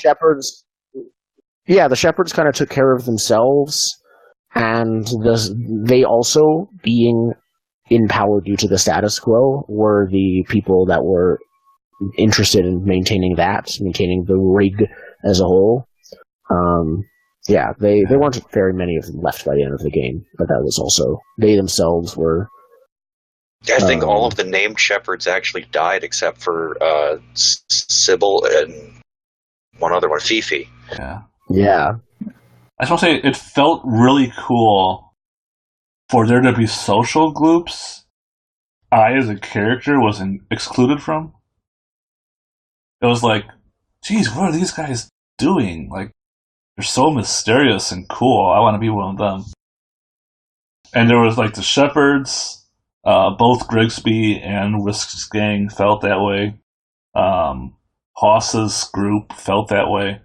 the shepherds kind of took care of themselves, and they also, being in power due to the status quo, were the people that were interested in maintaining the rig as a whole. There weren't very many of them left by the end of the game, but that was also, they themselves were... I think all of the named shepherds actually died except for Sybil and one other one, Fifi. Yeah. Yeah. I just want to say, it felt really cool for there to be social groups I, as a character, was excluded from. It was like, geez, what are these guys doing? Like, they're so mysterious and cool. I want to be one of them. And there was like the shepherds, both Grigsby and Whisk's gang felt that way. Hoss's group felt that way.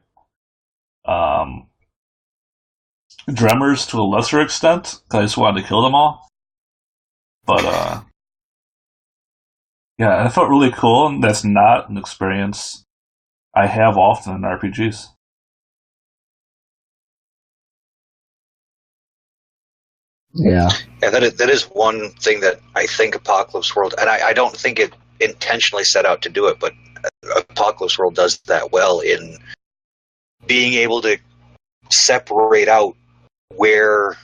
Dremmer's to a lesser extent, because I just wanted to kill them all. But, yeah, it felt really cool, and that's not an experience I have often in RPGs. Yeah. And that is one thing that I think Apocalypse World, and I don't think it intentionally set out to do it, but Apocalypse World does that well in being able to separate out where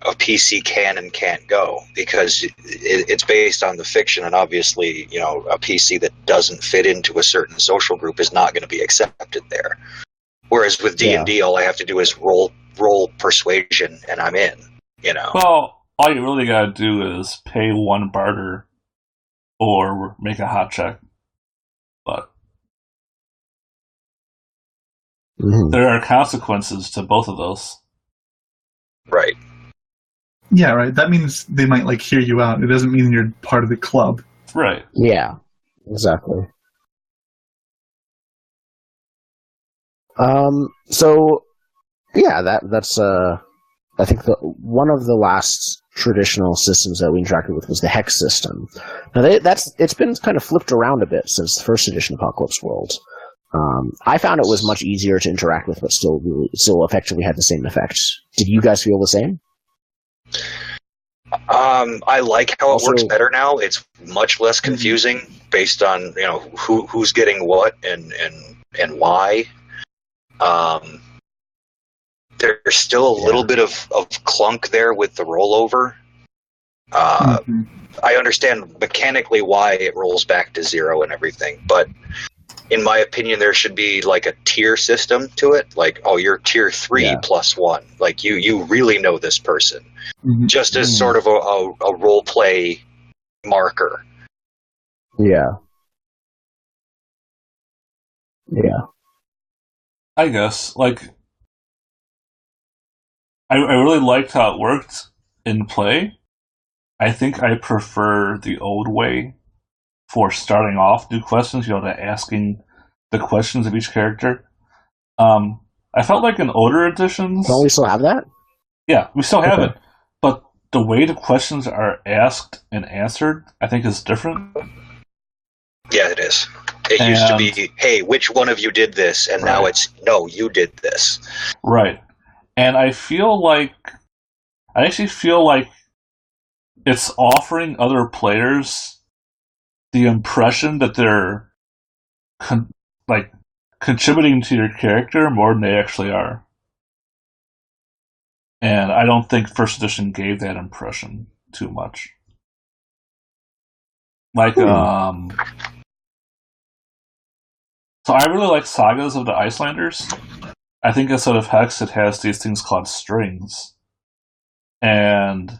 a PC can and can't go, because it's based on the fiction, and obviously, a PC that doesn't fit into a certain social group is not going to be accepted there. Whereas with D&D, all I have to do is roll persuasion, and I'm in. Well, all you really gotta do is pay one barter or make a hot check. But there are consequences to both of those. Right. Yeah, right. That means they might like hear you out. It doesn't mean you're part of the club. Right. Yeah, exactly. So yeah, that's I think one of the last traditional systems that we interacted with was the hex system. Now it's been kind of flipped around a bit since the first edition of Apocalypse World. I found it was much easier to interact with, but still effectively had the same effects. Did you guys feel the same? I like how it works better now. It's much less confusing based on who's getting what and why. There's still a little bit of clunk there with the rollover. I understand mechanically why it rolls back to 0 and everything, but in my opinion, there should be like a tier system to it. Like, oh, you're tier 3 plus 1. Like, you really know this person. Just as sort of a role play marker. Yeah. Yeah. I guess. Like, I really liked how it worked in play. I think I prefer the old way for starting off new questions, asking the questions of each character. I felt like in older editions... Don't we still have that? Yeah, we still have it. But the way the questions are asked and answered, I think, is different. Yeah, it is. It used to be, hey, which one of you did this? And now it's, no, you did this. Right. And I actually feel like it's offering other players the impression that they're contributing to your character more than they actually are. And I don't think First Edition gave that impression too much. So I really like Sagas of the Icelanders. I think instead of hex, it has these things called strings. And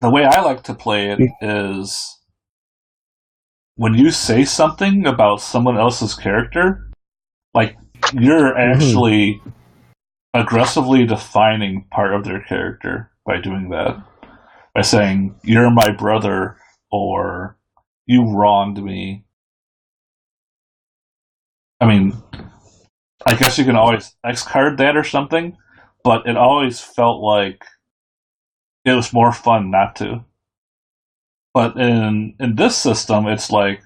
the way I like to play it is when you say something about someone else's character, like, you're actually aggressively defining part of their character by doing that. By saying, you're my brother, or you wronged me. I mean, I guess you can always X-card that or something, but it always felt like it was more fun not to. But in this system, it's like,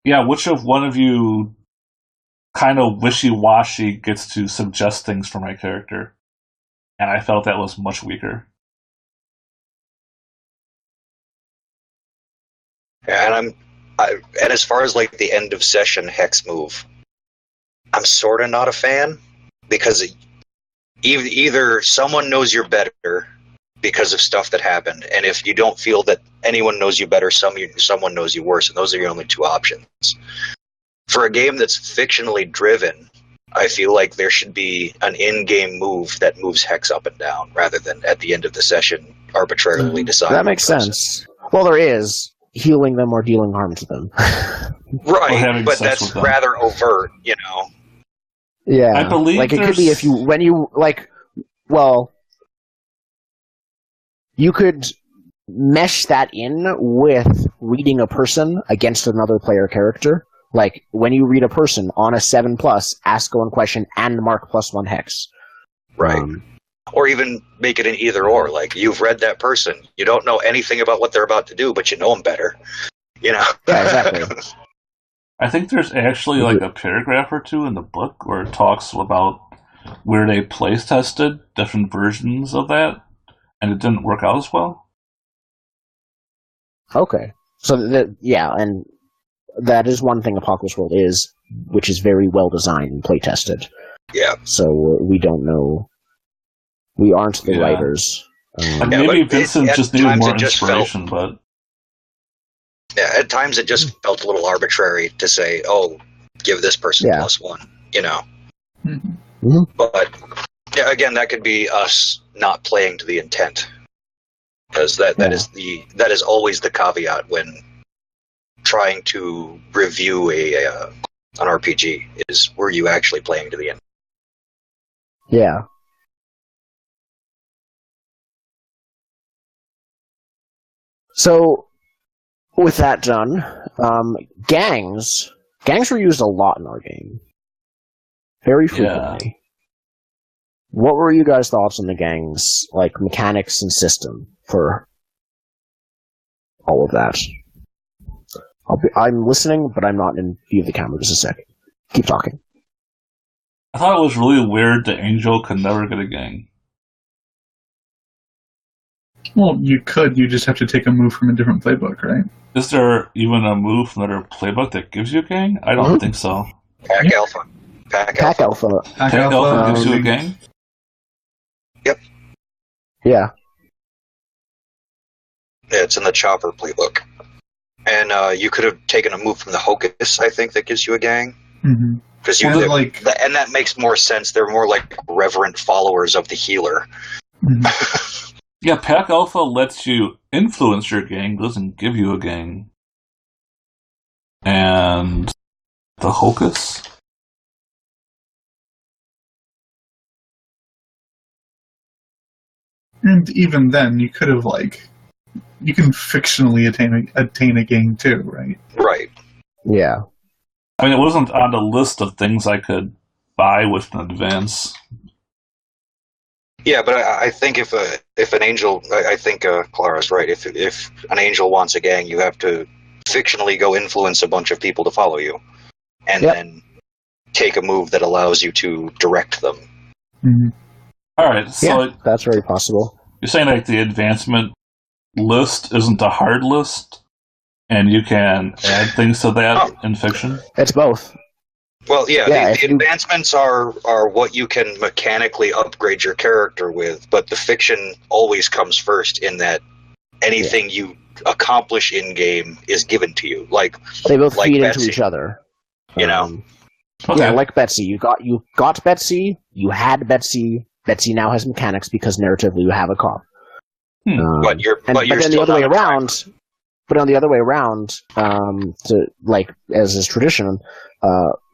yeah, which of one of you kind of wishy-washy gets to suggest things for my character? And I felt that was much weaker. Yeah, and as far as like the end of session hex move, I'm sort of not a fan, because either someone knows you're better because of stuff that happened, and if you don't feel that anyone knows you better, someone knows you worse, and those are your only two options. For a game that's fictionally driven, I feel like there should be an in-game move that moves hex up and down, rather than at the end of the session arbitrarily decide. That makes sense. Well, there is healing them or dealing harm to them. Right, but that's rather overt, you know. Yeah, I believe like it could be you could mesh that in with reading a person against another player character. Like, when you read a person on a 7+, ask one question and mark +1 hex. Right. Or even make it an either-or. Like, you've read that person. You don't know anything about what they're about to do, but you know them better. You know? Yeah, exactly. I think there's actually like a paragraph or two in the book where it talks about where they place tested different versions of that, and it didn't work out as well. Okay. So, and that is one thing Apocalypse World is, which is very well designed and play tested. Yeah. So we don't know. We aren't the writers. Maybe Vincent just needed more inspiration, but... Yeah, at times it just felt a little arbitrary to say, oh, give this person +1, you know. Mm-hmm. But, yeah, again, that could be us not playing to the intent. Because that is always the caveat when trying to review an RPG, is, were you actually playing to the end? Yeah. So, with that done, gangs were used a lot in our game. Very frequently. Yeah. What were you guys' thoughts on the gangs, like mechanics and system for all of that? I'm listening, but I'm not in view of the camera. Just a second. Keep talking. I thought it was really weird that Angel could never get a gang. Well, you could. You just have to take a move from a different playbook, right? Is there even a move from another playbook that gives you a gang? I don't think so. Pack Alpha. Pack Alpha. Pack Alpha gives you a gang? Yep. Yeah. It's in the Chopper playbook. And you could have taken a move from the Hocus, I think, that gives you a gang. Because and that makes more sense. They're more like reverent followers of the healer. Yeah, Pack Alpha lets you influence your gang, doesn't give you a gang. And the Hocus? And even then, you could have, you can fictionally attain a gang too, right? Right. Yeah. I mean, it wasn't on the list of things I could buy with an advance. Yeah, but I think if an angel, I think Clara's right. If an angel wants a gang, you have to fictionally go influence a bunch of people to follow you, and then take a move that allows you to direct them. All right, so that's very possible. You're saying like the advancement list isn't a hard list, and you can add things to that in fiction? It's both. Well, the advancements are what you can mechanically upgrade your character with, but the fiction always comes first in that anything you accomplish in-game is given to you. They both feed Betsy, into each other. You know? Okay. Yeah, like Betsy. You got Betsy, you had Betsy. Betsy now has mechanics because narratively you have a cop. But you're then still the other way around. But on the other way around, as is tradition,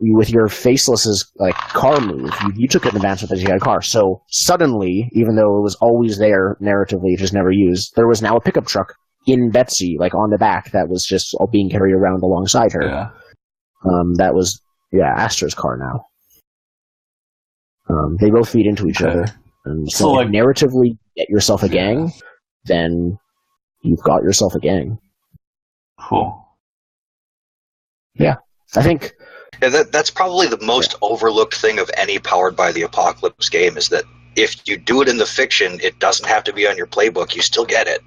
with your faceless car move, you took an advancement that you had a car. So suddenly, even though it was always there narratively, just never used, there was now a pickup truck in Betsy, on the back, that was just all being carried around alongside her. Yeah. That was Aster's car now. They both feed into each other, and so if narratively get yourself a gang, then you've got yourself a gang. Cool. Yeah, I think. Yeah, that's probably the most overlooked thing of any Powered by the Apocalypse game, is that if you do it in the fiction, it doesn't have to be on your playbook. You still get it.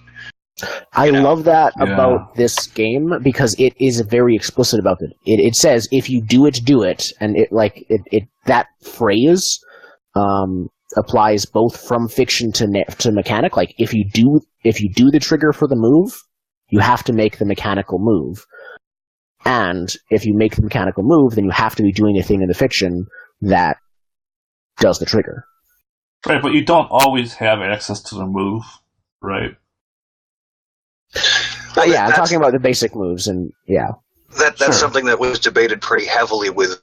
I love that about this game, because it is very explicit about it. It says, if you do it, do it. And that phrase applies both from fiction to mechanic. If you do the trigger for the move, you have to make the mechanical move. And if you make the mechanical move, then you have to be doing a thing in the fiction that does the trigger. Right, but you don't always have access to the move, right? I'm talking about the basic moves, and that's something that was debated pretty heavily with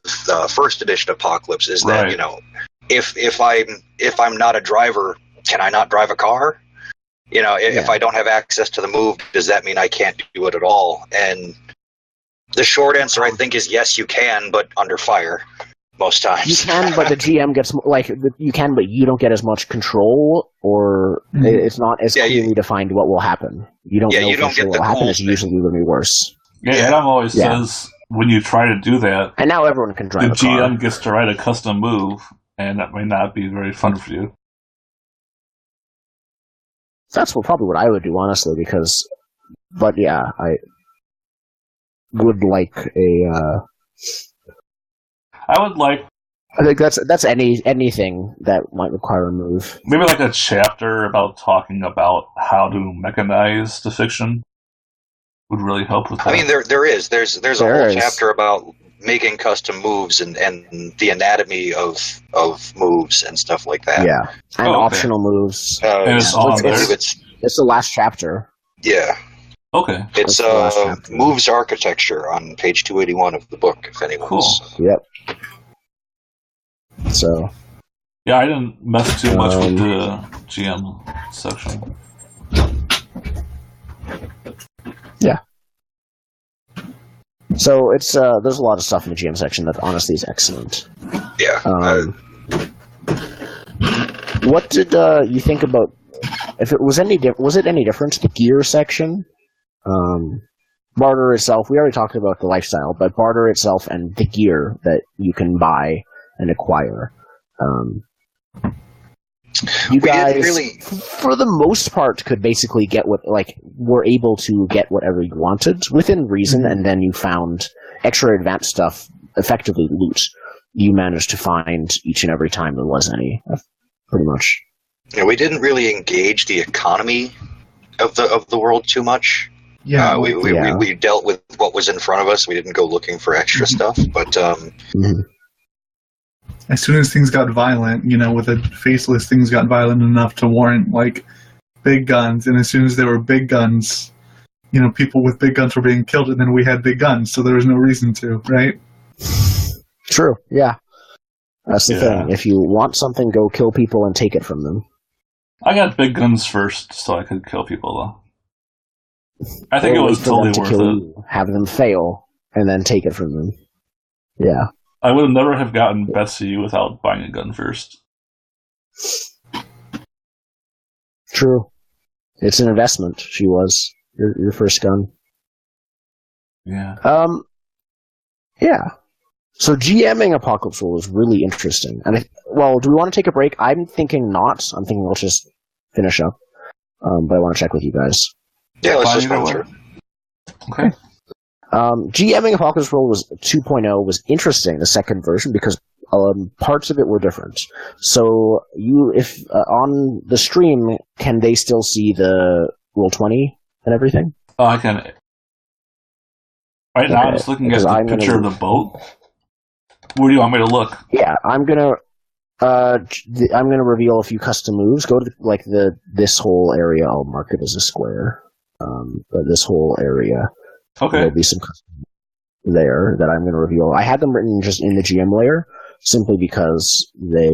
first edition Apocalypse. Is that if I'm not a driver, can I not drive a car? If I don't have access to the move, does that mean I can't do it at all? And the short answer, I think, is yes, you can, but under fire most times. You can, but the GM gets you can, but you don't get as much control, or it's not as clearly defined what will happen. You don't know you don't get what will happen. It's usually going to be worse. Yeah, Adam always says when you try to do that, and now everyone can drive. The GM gets to write a custom move, and that may not be very fun for you. That's probably what I would do, honestly, I would like I think that's anything that might require a move. Maybe a chapter about talking about how to mechanize the fiction would really help with that. I mean, there's a whole chapter about making custom moves and the anatomy of moves and stuff like that. Yeah, and optional moves. It's the last chapter. Yeah. Okay. It's moves architecture on page 281 of the book, if anyone's... Cool. Yep. So... Yeah, I didn't mess too much with the GM section. Yeah. So it's there's a lot of stuff in the GM section that honestly is excellent. Yeah. What did you think about... If it was any different, the gear section? Barter itself, we already talked about the lifestyle, but barter itself and the gear that you can buy and acquire. You guys, for the most part, could basically get were able to get whatever you wanted within reason, and then you found extra advanced stuff, effectively loot, you managed to find each and every time there was any, pretty much. Yeah, we didn't really engage the economy of the world too much. Yeah, we dealt with what was in front of us. We didn't go looking for extra stuff, but as soon as things got violent, with the faceless, things got violent enough to warrant big guns, and as soon as there were big guns, people with big guns were being killed, and then we had big guns, so there was no reason to, right? True. Yeah, that's the thing. If you want something, go kill people and take it from them. I got big guns first, so I could kill people, though. I think it was totally worth it. Have them fail, and then take it from them. Yeah. I would never have gotten Bessie without buying a gun first. True. It's an investment. She was your first gun. Yeah. Yeah. So GMing Apocalypse World was really interesting. And do we want to take a break? I'm thinking not. I'm thinking we'll just finish up. But I want to check with you guys. Yeah, let's just run through. Okay. GMing Apocalypse World was 2.0 was interesting, the second version, because parts of it were different. So if on the stream, can they still see the Roll20 and everything? Oh, I can. Right now, I'm just looking at the picture of the boat. Where do you want me to look? Yeah, I'm gonna reveal a few custom moves. Go to this whole area. I'll mark it as a square. But this whole area, Okay. there'll be some custom there that I'm going to reveal. I had them written just in the GM layer, simply because they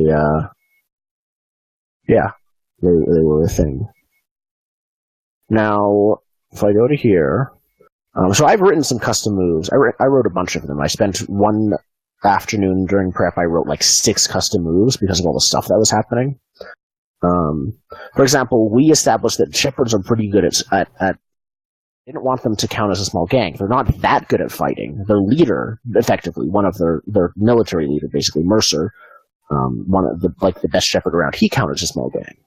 were a thing. Now, if I go to here, so I've written some custom moves. I wrote a bunch of them. I spent one afternoon during prep. I wrote like 6 custom moves because of all the stuff that was happening. For example, we established that shepherds are pretty good at didn't want them to count as a small gang. They're not that good at fighting. Their leader, effectively, one of their military leader, basically Mercer, one of the best shepherd around, he counted as a small gang.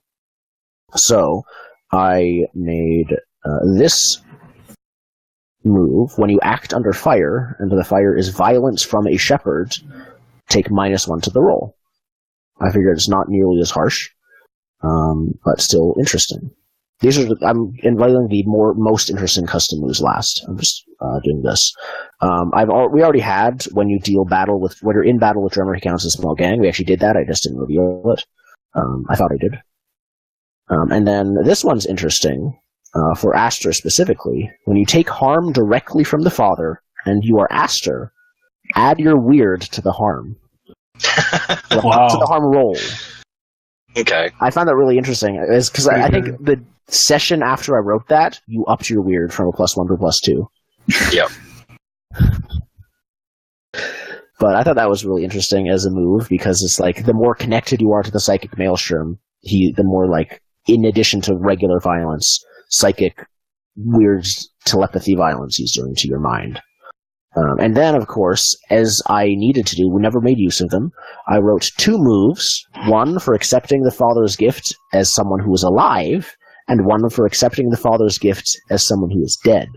So I made this move. When you act under fire, and the fire is violence from a shepherd, take -1 to the roll. I figured it's not nearly as harsh, but still interesting. I'm inviting the most interesting custom moves last. I'm just doing this. We already had when you're in battle with drummer, he counts as a small gang. We actually did that. I just didn't reveal it. I thought I did. And then this one's interesting for Aster specifically. When you take harm directly from the father and you are Aster, add your weird to the harm. Wow. To the harm roll. Okay. I found that really interesting, because I think the session after I wrote that, you upped your weird from a +1 to +2. Yep. But I thought that was really interesting as a move, because it's like, the more connected you are to the psychic maelstrom, the more, like, in addition to regular violence, psychic, weird telepathy violence he's doing to your mind. And then, of course, as I needed to do, we never made use of them, I wrote 2 moves, one for accepting the father's gift as someone who is alive, and one for accepting the father's gift as someone who is dead.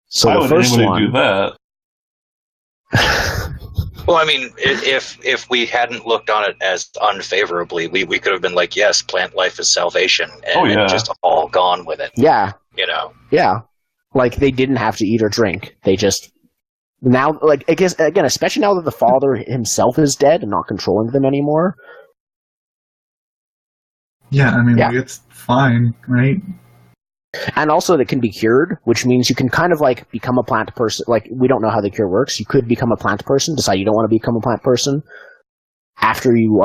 So Why the would first anybody one... do that? Well, I mean, if we hadn't looked on it as unfavorably, we could have been like, yes, plant life is salvation, and just all gone with it. Yeah. You know? Yeah. Like, they didn't have to eat or drink. They just... Now, like, I guess, again, especially now that the father himself is dead and not controlling them anymore. Yeah, I mean, like, it's fine, right? And also, it can be cured, which means you can kind of, like, become a plant person. Like, we don't know how the cure works. You could become a plant person, decide you don't want to become a plant person. After you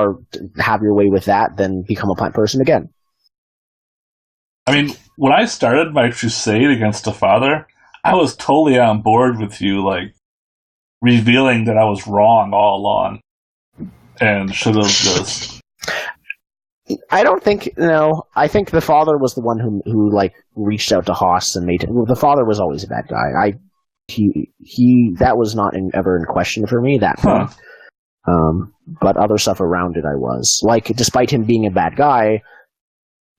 have your way with that, then become a plant person again. I mean, when I started my crusade against the father, I was totally on board with you, like, revealing that I was wrong all along and should have just... I don't think, I think the father was the one who like, reached out to Haas and made him... Well, the father was always a bad guy. That was not ever in question for me, that thing. But other stuff around it I was. Like, despite him being a bad guy,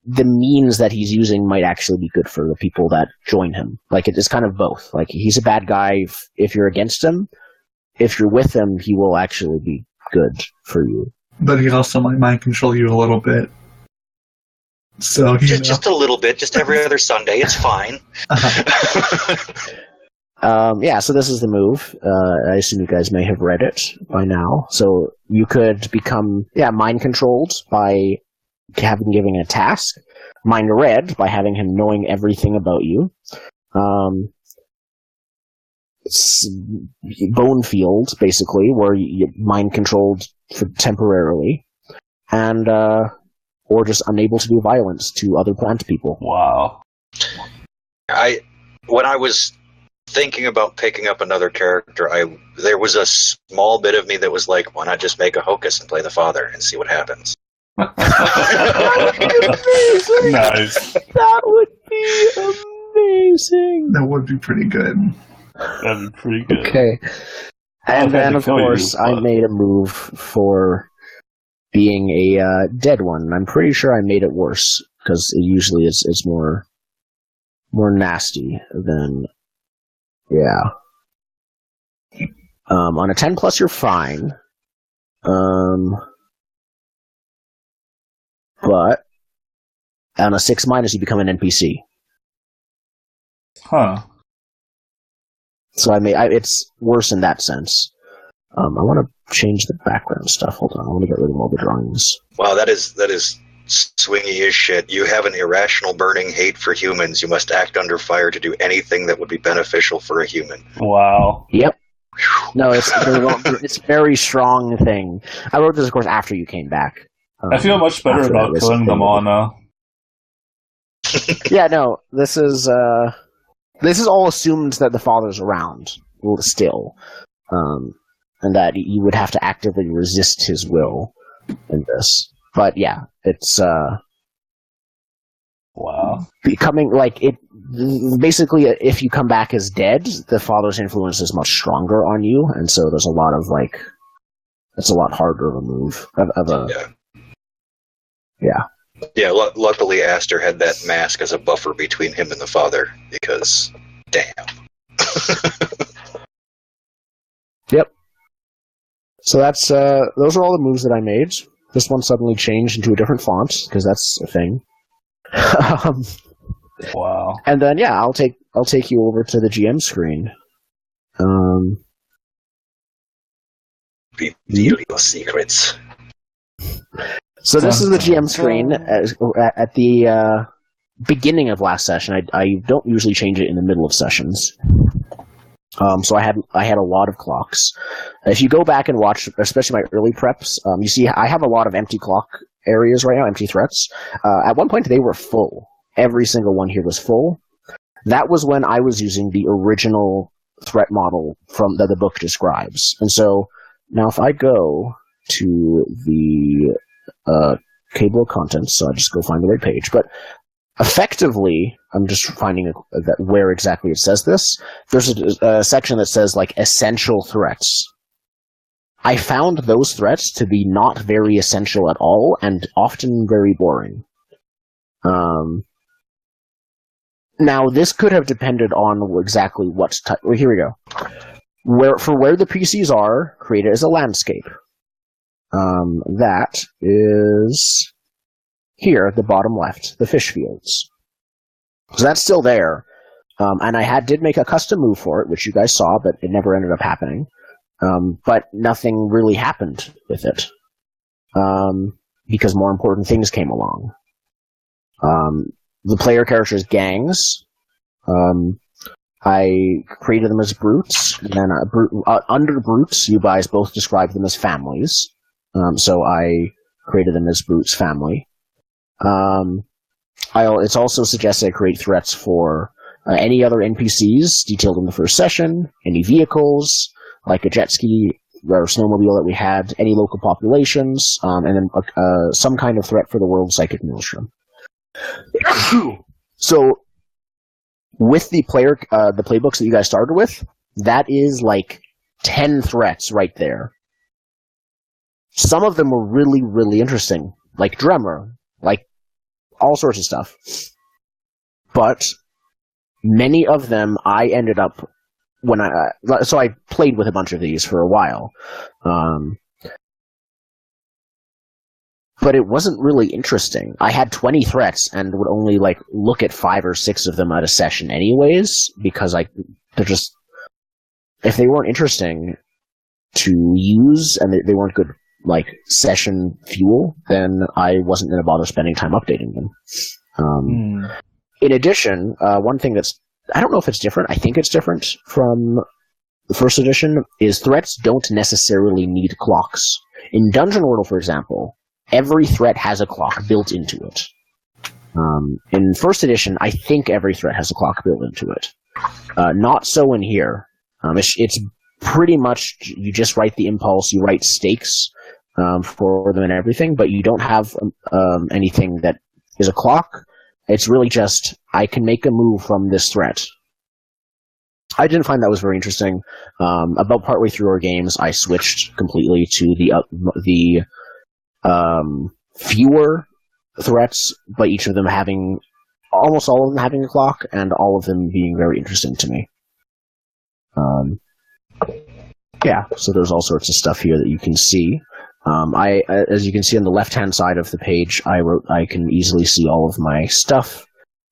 the means that he's using might actually be good for the people that join him. Like, it's kind of both. Like, he's a bad guy if you're against him. If you're with him, he will actually be good for you. But he also might mind control you a little bit. So, just a little bit, just every other Sunday, it's fine. So this is the move. I assume you guys may have read it by now. So you could become, mind controlled by giving a task. Mind read by having him knowing everything about you. Bone field, basically, where you mind controlled for temporarily, and or just unable to do violence to other plant people. Wow. When I was thinking about picking up another character, there was a small bit of me that was like, why not just make a Hocus and play the father and see what happens? Nice. That would be amazing. That would be pretty good. That'd be pretty good. Okay. And then, of course, I made a move for being a dead one. I'm pretty sure I made it worse, because it usually it's more nasty than... Yeah. On a 10 plus, you're fine. But on a 6 minus, you become an NPC. Huh. So it's worse in that sense. I want to change the background stuff. Hold on, I want to get rid of all the drawings. Wow, that is swingy as shit. You have an irrational burning hate for humans. You must act under fire to do anything that would be beneficial for a human. Wow. Yep. No, it's a very strong thing. I wrote this, of course, after you came back. I feel much better about killing them all now. Yeah, no, this is all assumed that the father's around still, and that you would have to actively resist his will in this. But yeah, it's wow. Becoming like it. Basically, if you come back as dead, the father's influence is much stronger on you, and so there's a lot of like, it's a lot harder to move. Yeah, luckily Aster had that mask as a buffer between him and the father, because, damn. Yep. So that's, those are all the moves that I made. This one suddenly changed into a different font, because that's a thing. Wow. And then, yeah, I'll take you over to the GM screen. Reveal your secrets. So this is the GM screen at the beginning of last session. I don't usually change it in the middle of sessions. So I had a lot of clocks. If you go back and watch, especially my early preps, you see I have a lot of empty clock areas right now, empty threats. At one point they were full. Every single one here was full. That was when I was using the original threat model that the book describes. And so now if I go to the table of contents, so I just go find the right page. But effectively, I'm just finding that where exactly it says this. There's a section that says like essential threats. I found those threats to be not very essential at all, and often very boring. Now this could have depended on exactly what type. Well, here we go. Where the PCs are, create it as a landscape. That is here at the bottom left, the fish fields. So that's still there. And I did make a custom move for it, which you guys saw, but it never ended up happening. But nothing really happened with it. Because more important things came along. The player characters' gangs. I created them as brutes, and then under brutes, you guys both described them as families. So I created them as brutes family. It's also suggested I create threats for any other NPCs detailed in the first session, any vehicles, like a jet ski or snowmobile that we had, any local populations, and then some kind of threat for the world psychic maelstrom. So, with the playbooks that you guys started with, that is like 10 threats right there. Some of them were really, really interesting, like Drummer, like all sorts of stuff. But many of them I ended up so I played with a bunch of these for a while. But it wasn't really interesting. I had 20 threats and would only like look at 5 or 6 of them at a session anyways, because they're just, if they weren't interesting to use and they weren't good like session fuel, then I wasn't going to bother spending time updating them. In addition, one thing I don't know if it's different, I think it's different from the first edition, is threats don't necessarily need clocks. In Dungeon World, for example, every threat has a clock built into it. In first edition, I think every threat has a clock built into it. Not so in here. It's pretty much, you just write the impulse, you write stakes for them and everything, but you don't have anything that is a clock. It's really just, I can make a move from this threat. I didn't find that was very interesting. About partway through our games, I switched completely to the fewer threats, but each of them almost all of them having a clock, and all of them being very interesting to me. Yeah, so there's all sorts of stuff here that you can see. As you can see on the left-hand side of the page, I can easily see all of my stuff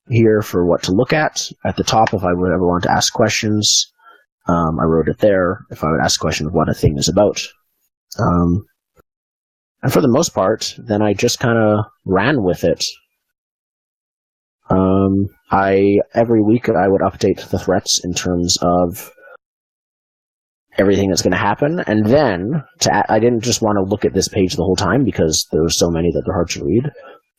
here for what to look at. At the top, if I would ever want to ask questions, I wrote it there. If I would ask a question of what a thing is about. And for the most part, then I just kind of ran with it. Every week I would update the threats in terms of everything that's going to happen, and then I didn't just want to look at this page the whole time because there were so many that they're hard to read.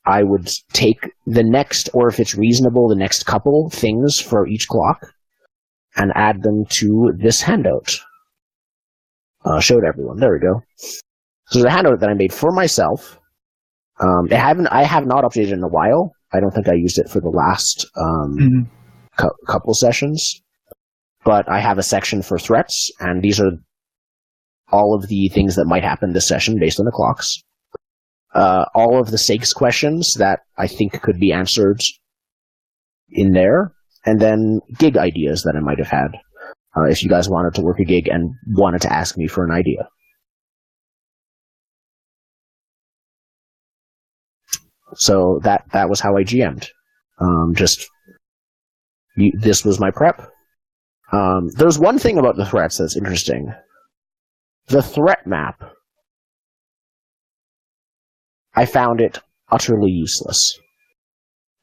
I would take the next, or if it's reasonable, the next couple things for each clock and add them to this handout. Showed everyone. There we go. So the handout that I made for myself. I have not updated in a while. I don't think I used it for the last couple sessions. But I have a section for threats, and these are all of the things that might happen this session based on the clocks. All of the stakes questions that I think could be answered in there, and then gig ideas that I might have had, if you guys wanted to work a gig and wanted to ask me for an idea. So that was how I GM'd. This was my prep. There's one thing about the threats that's interesting. The threat map, I found it utterly useless.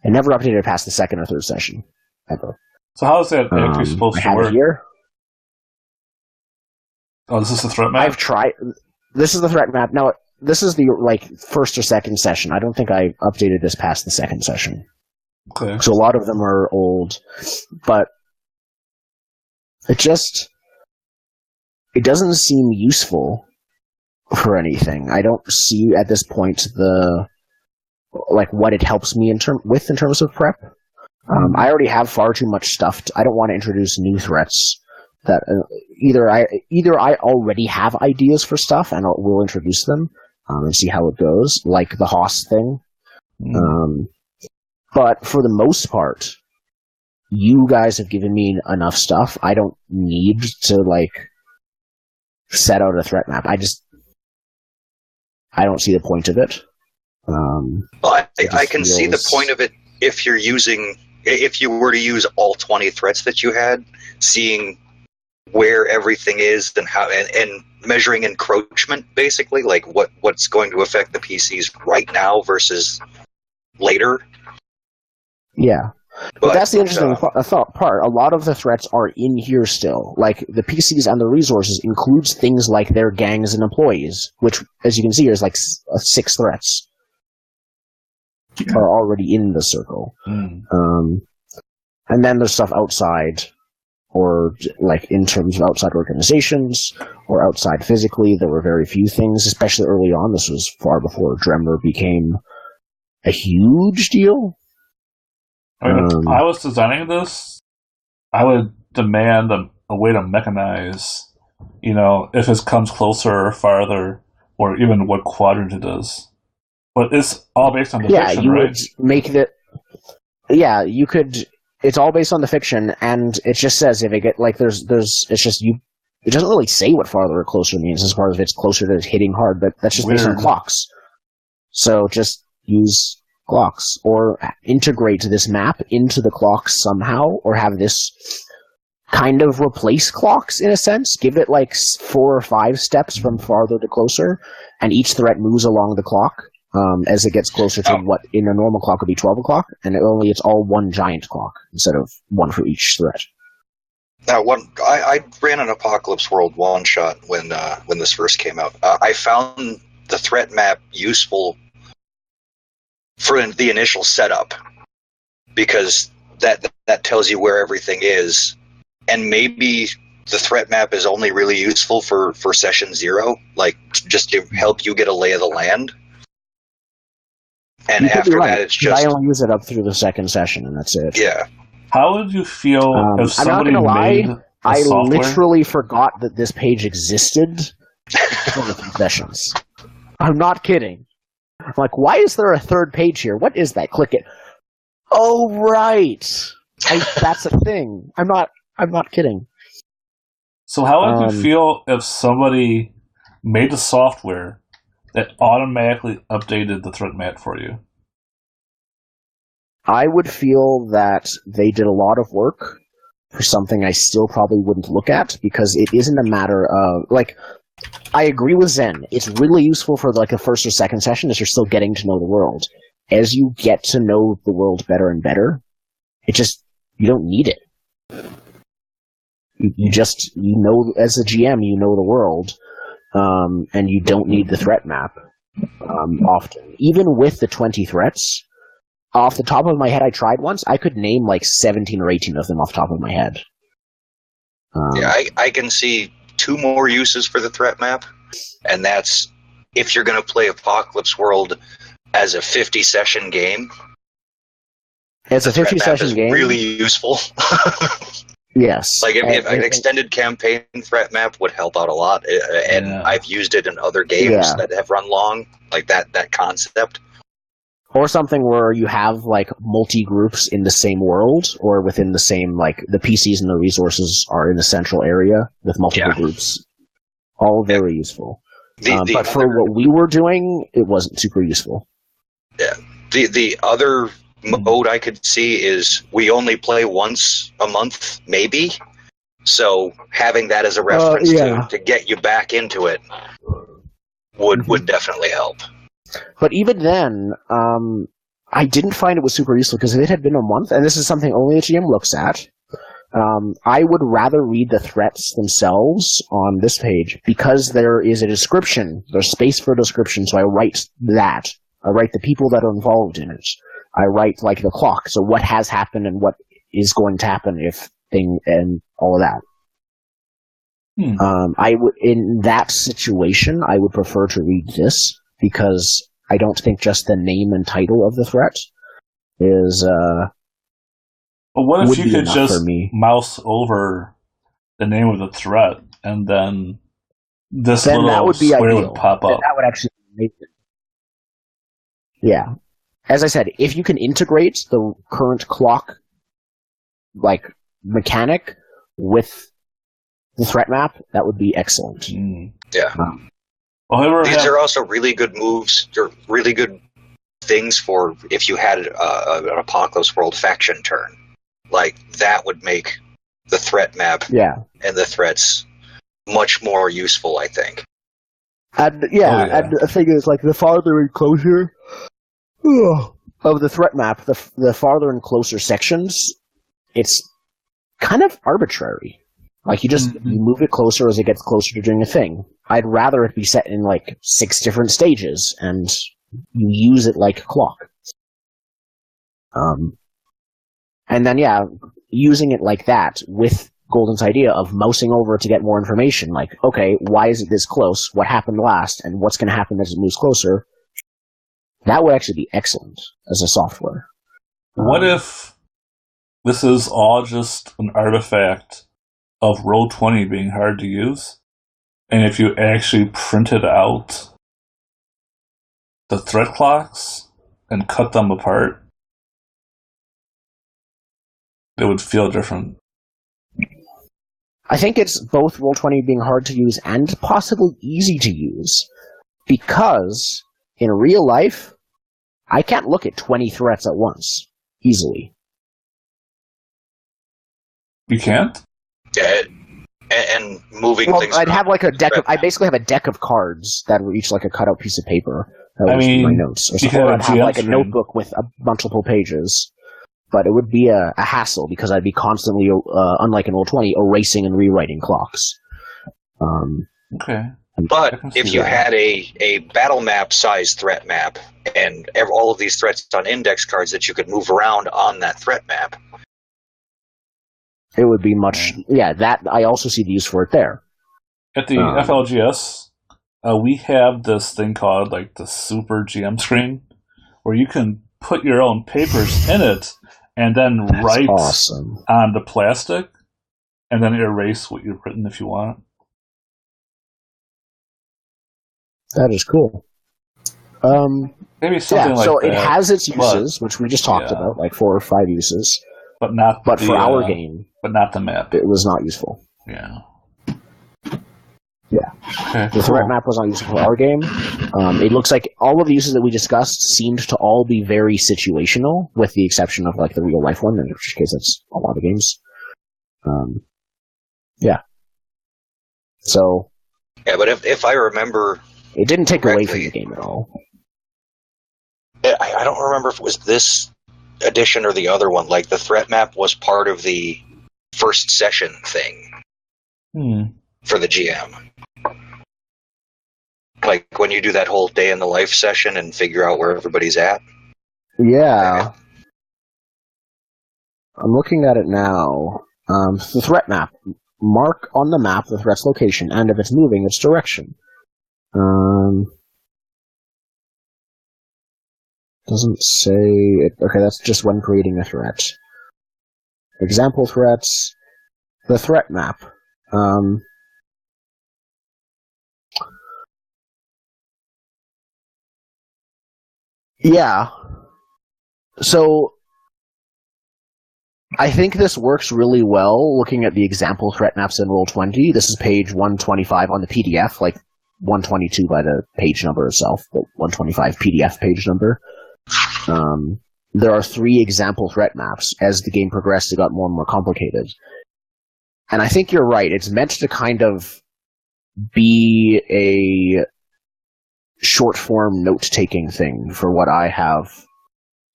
I never updated it past the second or third session, ever. So how is that actually supposed to work? Here. Oh, this is the threat map? I've tried. This is the threat map. Now, this is the first or second session. I don't think I updated this past the second session. Okay. So a lot of them are old, but it doesn't seem useful for anything. I don't see at this point what it helps me in terms of prep. I already have far too much stuff. I don't want to introduce new threats. That either I already have ideas for stuff and we'll introduce them and see how it goes, like the Haas thing. But for the most part, you guys have given me enough stuff. I don't need to set out a threat map. I don't see the point of it. I can see the point of it if you were to use all 20 threats that you had, seeing where everything is and how and measuring encroachment, basically, like what's going to affect the PCs right now versus later. Yeah. But that's the interesting part. A lot of the threats are in here still. Like, the PCs and the resources includes things like their gangs and employees, which, as you can see, is 6 threats are already in the circle. And then there's stuff outside, or in terms of outside organizations, or outside physically. There were very few things, especially early on. This was far before Dremmer became a huge deal. I mean, if I was designing this, I would demand a way to mechanize, if it comes closer or farther, or even what quadrant it is. But it's all based on the fiction, you right? Would make it. Yeah, you could. It's all based on the fiction, and it just says if it get it's just you. It doesn't really say what farther or closer means as far as if it's closer to hitting hard, but that's just based on clocks. So just use clocks, or integrate this map into the clocks somehow, or have this kind of replace clocks in a sense. Give it 4 or 5 steps from farther to closer, and each threat moves along the clock as it gets closer to what in a normal clock would be 12 o'clock, and it's all one giant clock instead of one for each threat. Now, I ran an Apocalypse World one-shot when this first came out. I found the threat map useful for the initial setup, because that tells you where everything is, and maybe the threat map is only really useful for session 0, just to help you get a lay of the land. And after that, it's just... I only use it up through the second session, and that's it. Yeah. How would you feel if somebody made I software? literally forgot that this page existed for the sessions. I'm not kidding. I'm like, why is there a third page here? What is that? Click it. Oh, right. That's a thing. I'm not kidding. So how would you feel if somebody made a software that automatically updated the threat map for you? I would feel that they did a lot of work for something I still probably wouldn't look at, because it isn't a matter of, I agree with Zen. It's really useful for like the first or second session as you're still getting to know the world. As you get to know the world better and better, you don't need it. You know, as a GM, you know the world, and you don't need the threat map often. Even with the 20 threats, off the top of my head, I tried once, I could name like 17 or 18 of them off the top of my head. I can see 2 more uses for the threat map, and that's if you're going to play Apocalypse World as a 50-session game. It's a 50-session game. Really useful. Yes. Like if an extended campaign threat map would help out a lot, and I've used it in other games that have run long, like that concept. Or something where you have, like, multi-groups in the same world, or within the same, like, the PCs and the resources are in the central area with multiple groups. All very useful. But for what we were doing, it wasn't super useful. Yeah. The other mode I could see is we only play once a month, maybe. So having that as a reference to get you back into it would definitely help. But even then, I didn't find it was super useful, because if it had been a month, and this is something only a GM looks at, I would rather read the threats themselves on this page, because there is a description, there's space for a description, so I write that. I write the people that are involved in it. I write, like, the clock, so what has happened and what is going to happen and all of that. In that situation, I would prefer to read this, because I don't think just the name and title of the threat is, but what if you could just mouse over the name of the threat, and then this little square would pop up? That would actually make it. Yeah. As I said, if you can integrate the current clock, like, mechanic with the threat map, that would be excellent. Yeah. These are also really good moves. They're really good things for if you had an Apocalypse World faction turn. Like, that would make the threat map and the threats much more useful, I think. And the thing is, like, the farther and closer of the threat map, the farther and closer sections, it's kind of arbitrary. Like, you move it closer as it gets closer to doing a thing. I'd rather it be set in, like, 6 different stages, and you use it like a clock. And then, using it like that, with Golden's idea of mousing over to get more information, like, okay, why is it this close? What happened last? And what's going to happen as it moves closer? That would actually be excellent as a software. What if this is all just an artifact of Roll20 being hard to use, and if you actually printed out the threat clocks and cut them apart, it would feel different? I think it's both Roll20 being hard to use and possibly easy to use, because in real life, I can't look at 20 threats at once, easily. You can't? Yeah, and moving things. I'd have like a deck. I basically have a deck of cards that were each like a cutout piece of paper. That was my notes. Or I'd have like a notebook with multiple pages. But it would be a hassle, because I'd be constantly, unlike in Roll20, erasing and rewriting clocks. Okay. But if you had a battle map size threat map, and all of these threats on index cards that you could move around on that threat map, it would be much... Yeah, that I also see the use for it there. At the FLGS, we have this thing called like the Super GM screen, where you can put your own papers in it, and then write on the plastic, and then erase what you've written if you want. That is cool. Maybe something like that. So it has its uses, which we just talked about, like 4 or 5 uses. But not. But for our game, but not the map. It was not useful. Yeah. Yeah. Okay, the threat map was not useful for our game. It looks like all of the uses that we discussed seemed to all be very situational, with the exception of like the real life one, in which case it's a lot of games. Yeah. So Yeah, but if I remember, It didn't take away from correctly, the game at all. I don't remember if it was this edition or the other one. Like the threat map was part of the first session thing for the GM. Like when you do that whole day in the life session and figure out where everybody's at. Yeah. I'm looking at it now. The threat map. Mark on the map the threat's location, and if it's moving, its direction. Doesn't say... Okay, that's just when creating a threat. Example threats. The threat map. Yeah. So... I think this works really well looking at the example threat maps in Roll20. This is page 125 on the PDF, like 122 by the page number itself, but 125 PDF page number. There are 3 example threat maps. As the game progressed, it got more and more complicated. And I think you're right. It's meant to kind of be a short-form note-taking thing for what I have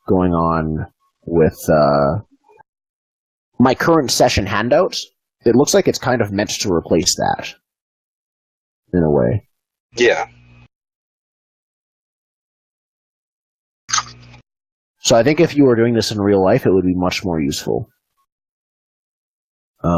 going on with... my current session handout, it looks like it's kind of meant to replace that. In a way. Yeah. So I think if you were doing this in real life, it would be much more useful. There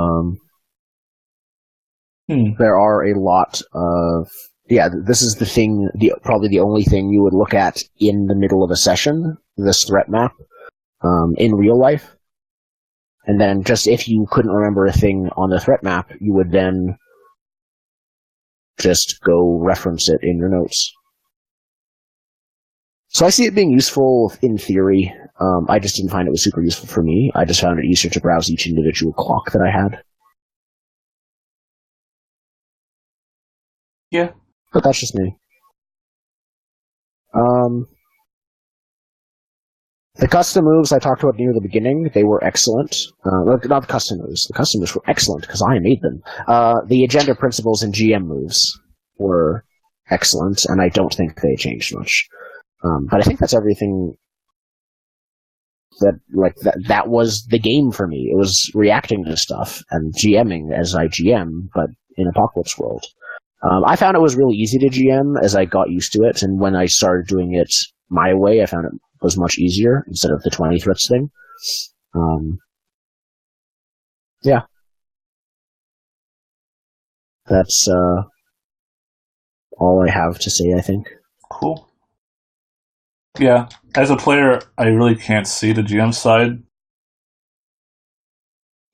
are a lot of... Yeah, this is the thing, probably the only thing you would look at in the middle of a session, this threat map, in real life. And then just if you couldn't remember a thing on the threat map, you would then just go reference it in your notes. So I see it being useful in theory. I just didn't find it was super useful for me. I just found it easier to browse each individual clock that I had. Yeah. But that's just me. The custom moves I talked about near the beginning, they were excellent. Not the custom moves. The custom moves were excellent because I made them. The agenda principles and GM moves were excellent, and I don't think they changed much. But I think that's everything that was the game for me. It was reacting to stuff and GMing as I GM, but in Apocalypse World. I found it was really easy to GM as I got used to it, and when I started doing it my way, I found it was much easier instead of the 20 threats thing. Yeah. That's all I have to say, I think. Cool. Yeah, as a player, I really can't see the GM side.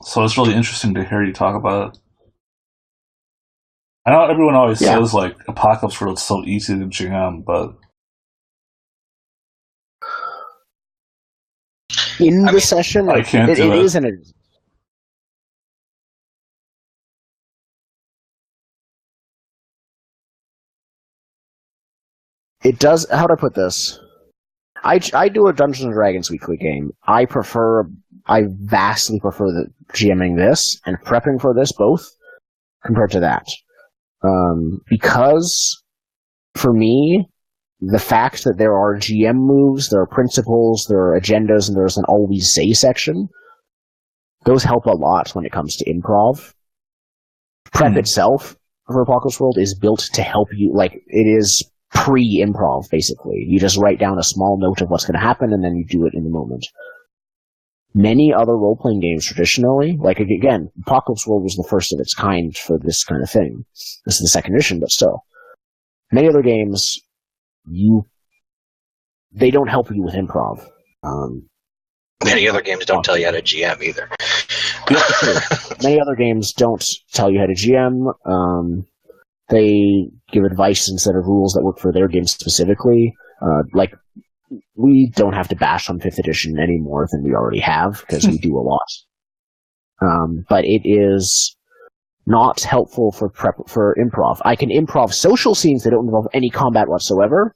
So it's really interesting to hear you talk about it. I know everyone always says, like, Apocalypse World is so easy to GM, but... In the session, I can't do it. It isn't. It does. How do I put this? I do a Dungeons and Dragons weekly game. I vastly prefer the GMing this and prepping for this both compared to that. Because for me, the fact that there are GM moves, there are principles, there are agendas, and there's an always say section, those help a lot when it comes to improv. Prep itself for Apocalypse World is built to help you, like, it is pre-improv, basically. You just write down a small note of what's going to happen, and then you do it in the moment. Many other role-playing games traditionally, like, again, Apocalypse World was the first of its kind for this kind of thing. This is the second edition, but still. Many other games, they don't help you with improv. Many other games don't tell you how to GM either. Many other games don't tell you how to GM. They give advice instead of rules that work for their game specifically. Like, we don't have to bash on 5th edition any more than we already have, because we do a lot. But it is not helpful for improv. I can improv social scenes that don't involve any combat whatsoever.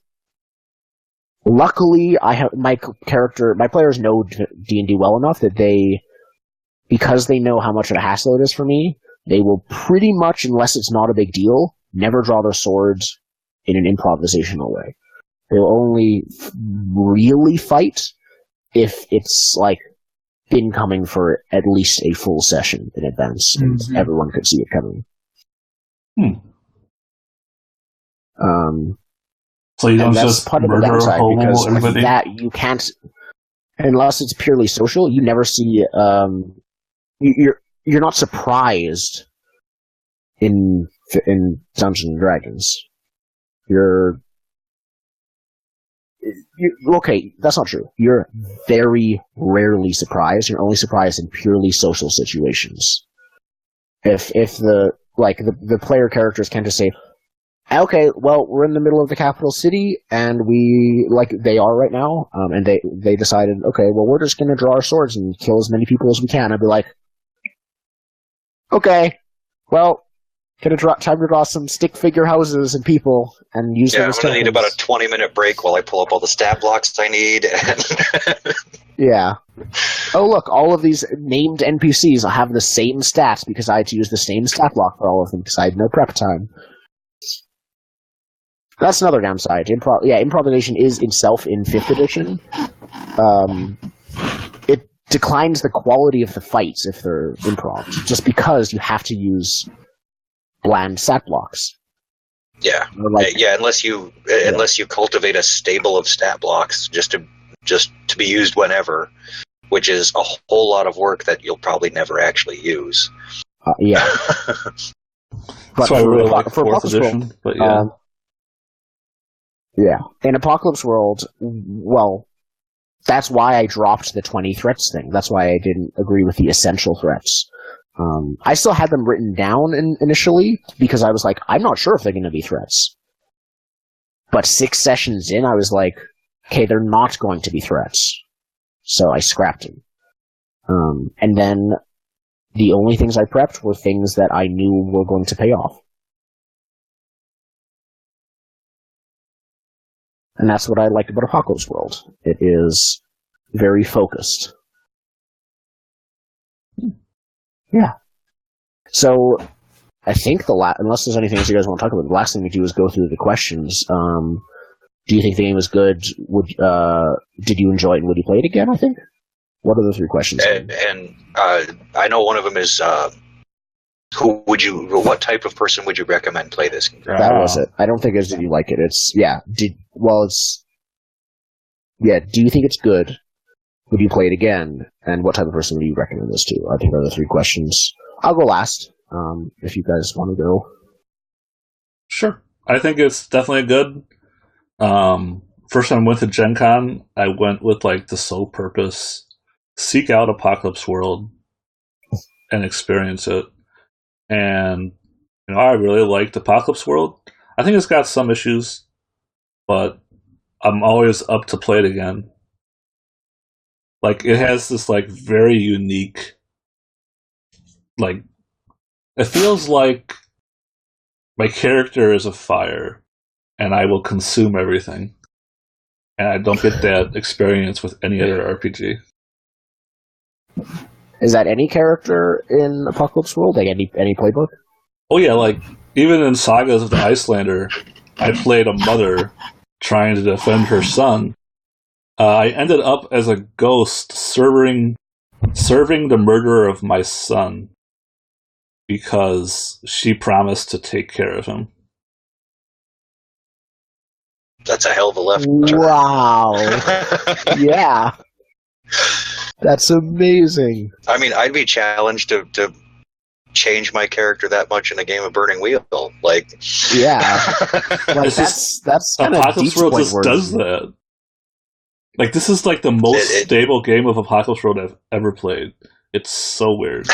Luckily, I have my players know D&D well enough that because they know how much of a hassle it is for me, they will pretty much, unless it's not a big deal, never draw their swords in an improvisational way. They'll only really fight if it's like been coming for at least a full session in advance, and everyone could see it coming. So you don't just part murder of the downside, because everybody? with that you can't, unless it's purely social. You never see. You're not surprised in Dungeons and Dragons. Okay, that's not true. You're very rarely surprised. You're only surprised in purely social situations. If the player characters can just say, okay, well, we're in the middle of the capital city, and we, like they are right now, and they decided, okay, well, we're just going to draw our swords and kill as many people as we can. I'd be like, okay, well, time to draw some stick figure houses and people and use them as I'm going to need tokens. about a 20-minute break while I pull up all the stat blocks I need. Yeah. Oh, look, all of these named NPCs have the same stats because I had to use the same stat block for all of them because I had no prep time. That's another downside. Improvisation is itself in 5th edition. It declines the quality of the fights if they're improv, just because you have to use bland stat blocks. Yeah, unless you cultivate a stable of stat blocks just to be used whenever, which is a whole lot of work that you'll probably never actually use. Yeah. That's why I really like 4th edition. But yeah. Yeah. In Apocalypse World, well, that's why I dropped the 20 threats thing. That's why I didn't agree with the essential threats. I still had them written down initially, because I was like, I'm not sure if they're going to be threats. But 6 sessions in, I was like, okay, they're not going to be threats. So I scrapped them. And then the only things I prepped were things that I knew were going to pay off. And that's what I liked about Apocalypse World. It is very focused. Yeah. So, I think unless there's anything else you guys want to talk about, the last thing we do is go through the questions. Do you think the game was good? Did you enjoy it, and would you play it again, I think? What are the 3 questions? And I know one of them is, what type of person would you recommend play this game? That was it. I don't think it's did you like it. Do you think it's good? Would you play it again? And what type of person would you recommend this to? I think are the 3 questions. I'll go last, if you guys want to go. Sure. I think it's definitely good. First time I went to Gen Con, I went with the sole purpose, seek out Apocalypse World and experience it. And I really liked Apocalypse World. I think it's got some issues, but I'm always up to play it again. It has this very unique, it feels like my character is a fire and I will consume everything. And I don't get that experience with any other RPG. Is that any character in Apocalypse World? Any playbook? Oh yeah, even in Sagas of the Icelander, I played a mother trying to defend her son. I ended up as a ghost serving the murderer of my son because she promised to take care of him. That's a hell of a left turn. Wow. Yeah. That's amazing. I mean, I'd be challenged to change my character that much in a game of Burning Wheel. Yeah. That's kind of Apocalypse World just does that. This is the most stable game of Apocalypse World I've ever played. It's so weird.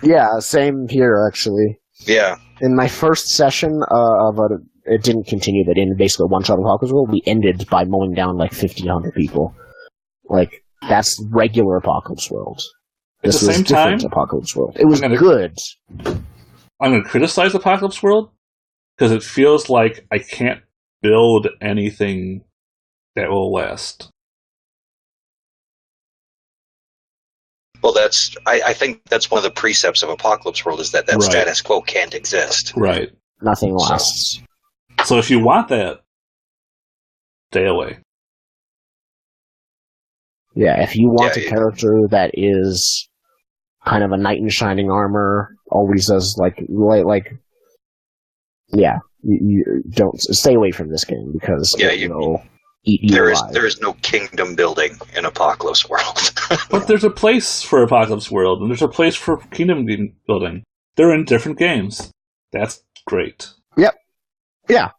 Yeah, same here, actually. Yeah. In my first session it didn't continue, but in basically one-shot Apocalypse World, we ended by mowing down 1,500 people. That's regular Apocalypse World. At the same time, Apocalypse World. It was good. I'm going to criticize Apocalypse World because it feels like I can't build anything that will last. Well, I think that's one of the precepts of Apocalypse World is that Right. status quo can't exist. Right. nothing lasts. So if you want that, stay away. Yeah, if you want Yeah, a character that is kind of a knight in shining armor, always does yeah, you don't stay away from this game because it will eat you alive. There is no kingdom building in Apocalypse World. But there's a place for Apocalypse World, and there's a place for Kingdom building. They're in different games. That's great. Yep. Yeah.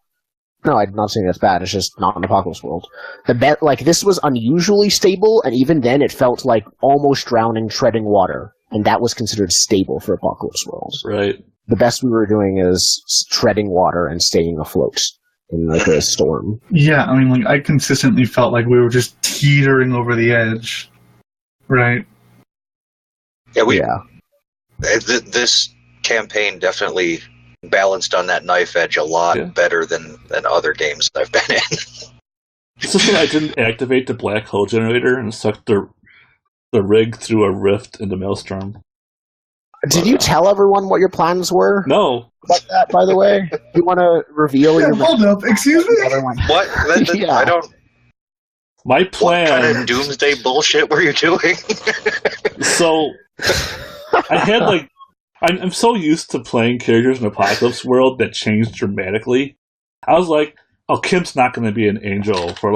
No, I'm not saying that's bad. It's just not an Apocalypse World. This was unusually stable, and even then it felt like almost drowning, treading water, and that was considered stable for Apocalypse World. Right. The best we were doing is treading water and staying afloat in like a storm. Yeah, I mean, like I consistently felt like we were just teetering over the edge, right? This campaign definitely balanced on that knife edge a lot better than other games I've been in. It's just that I didn't activate the black hole generator and sucked the rig through a rift in the maelstrom. Did you tell everyone what your plans were? No. About that, by the way? You want to reveal your... Hold up, excuse me? What? I don't... My plan... What kind of doomsday bullshit were you doing? So, I had I'm so used to playing characters in Apocalypse World that changed dramatically. I was like, oh, Kim's not going to be an angel for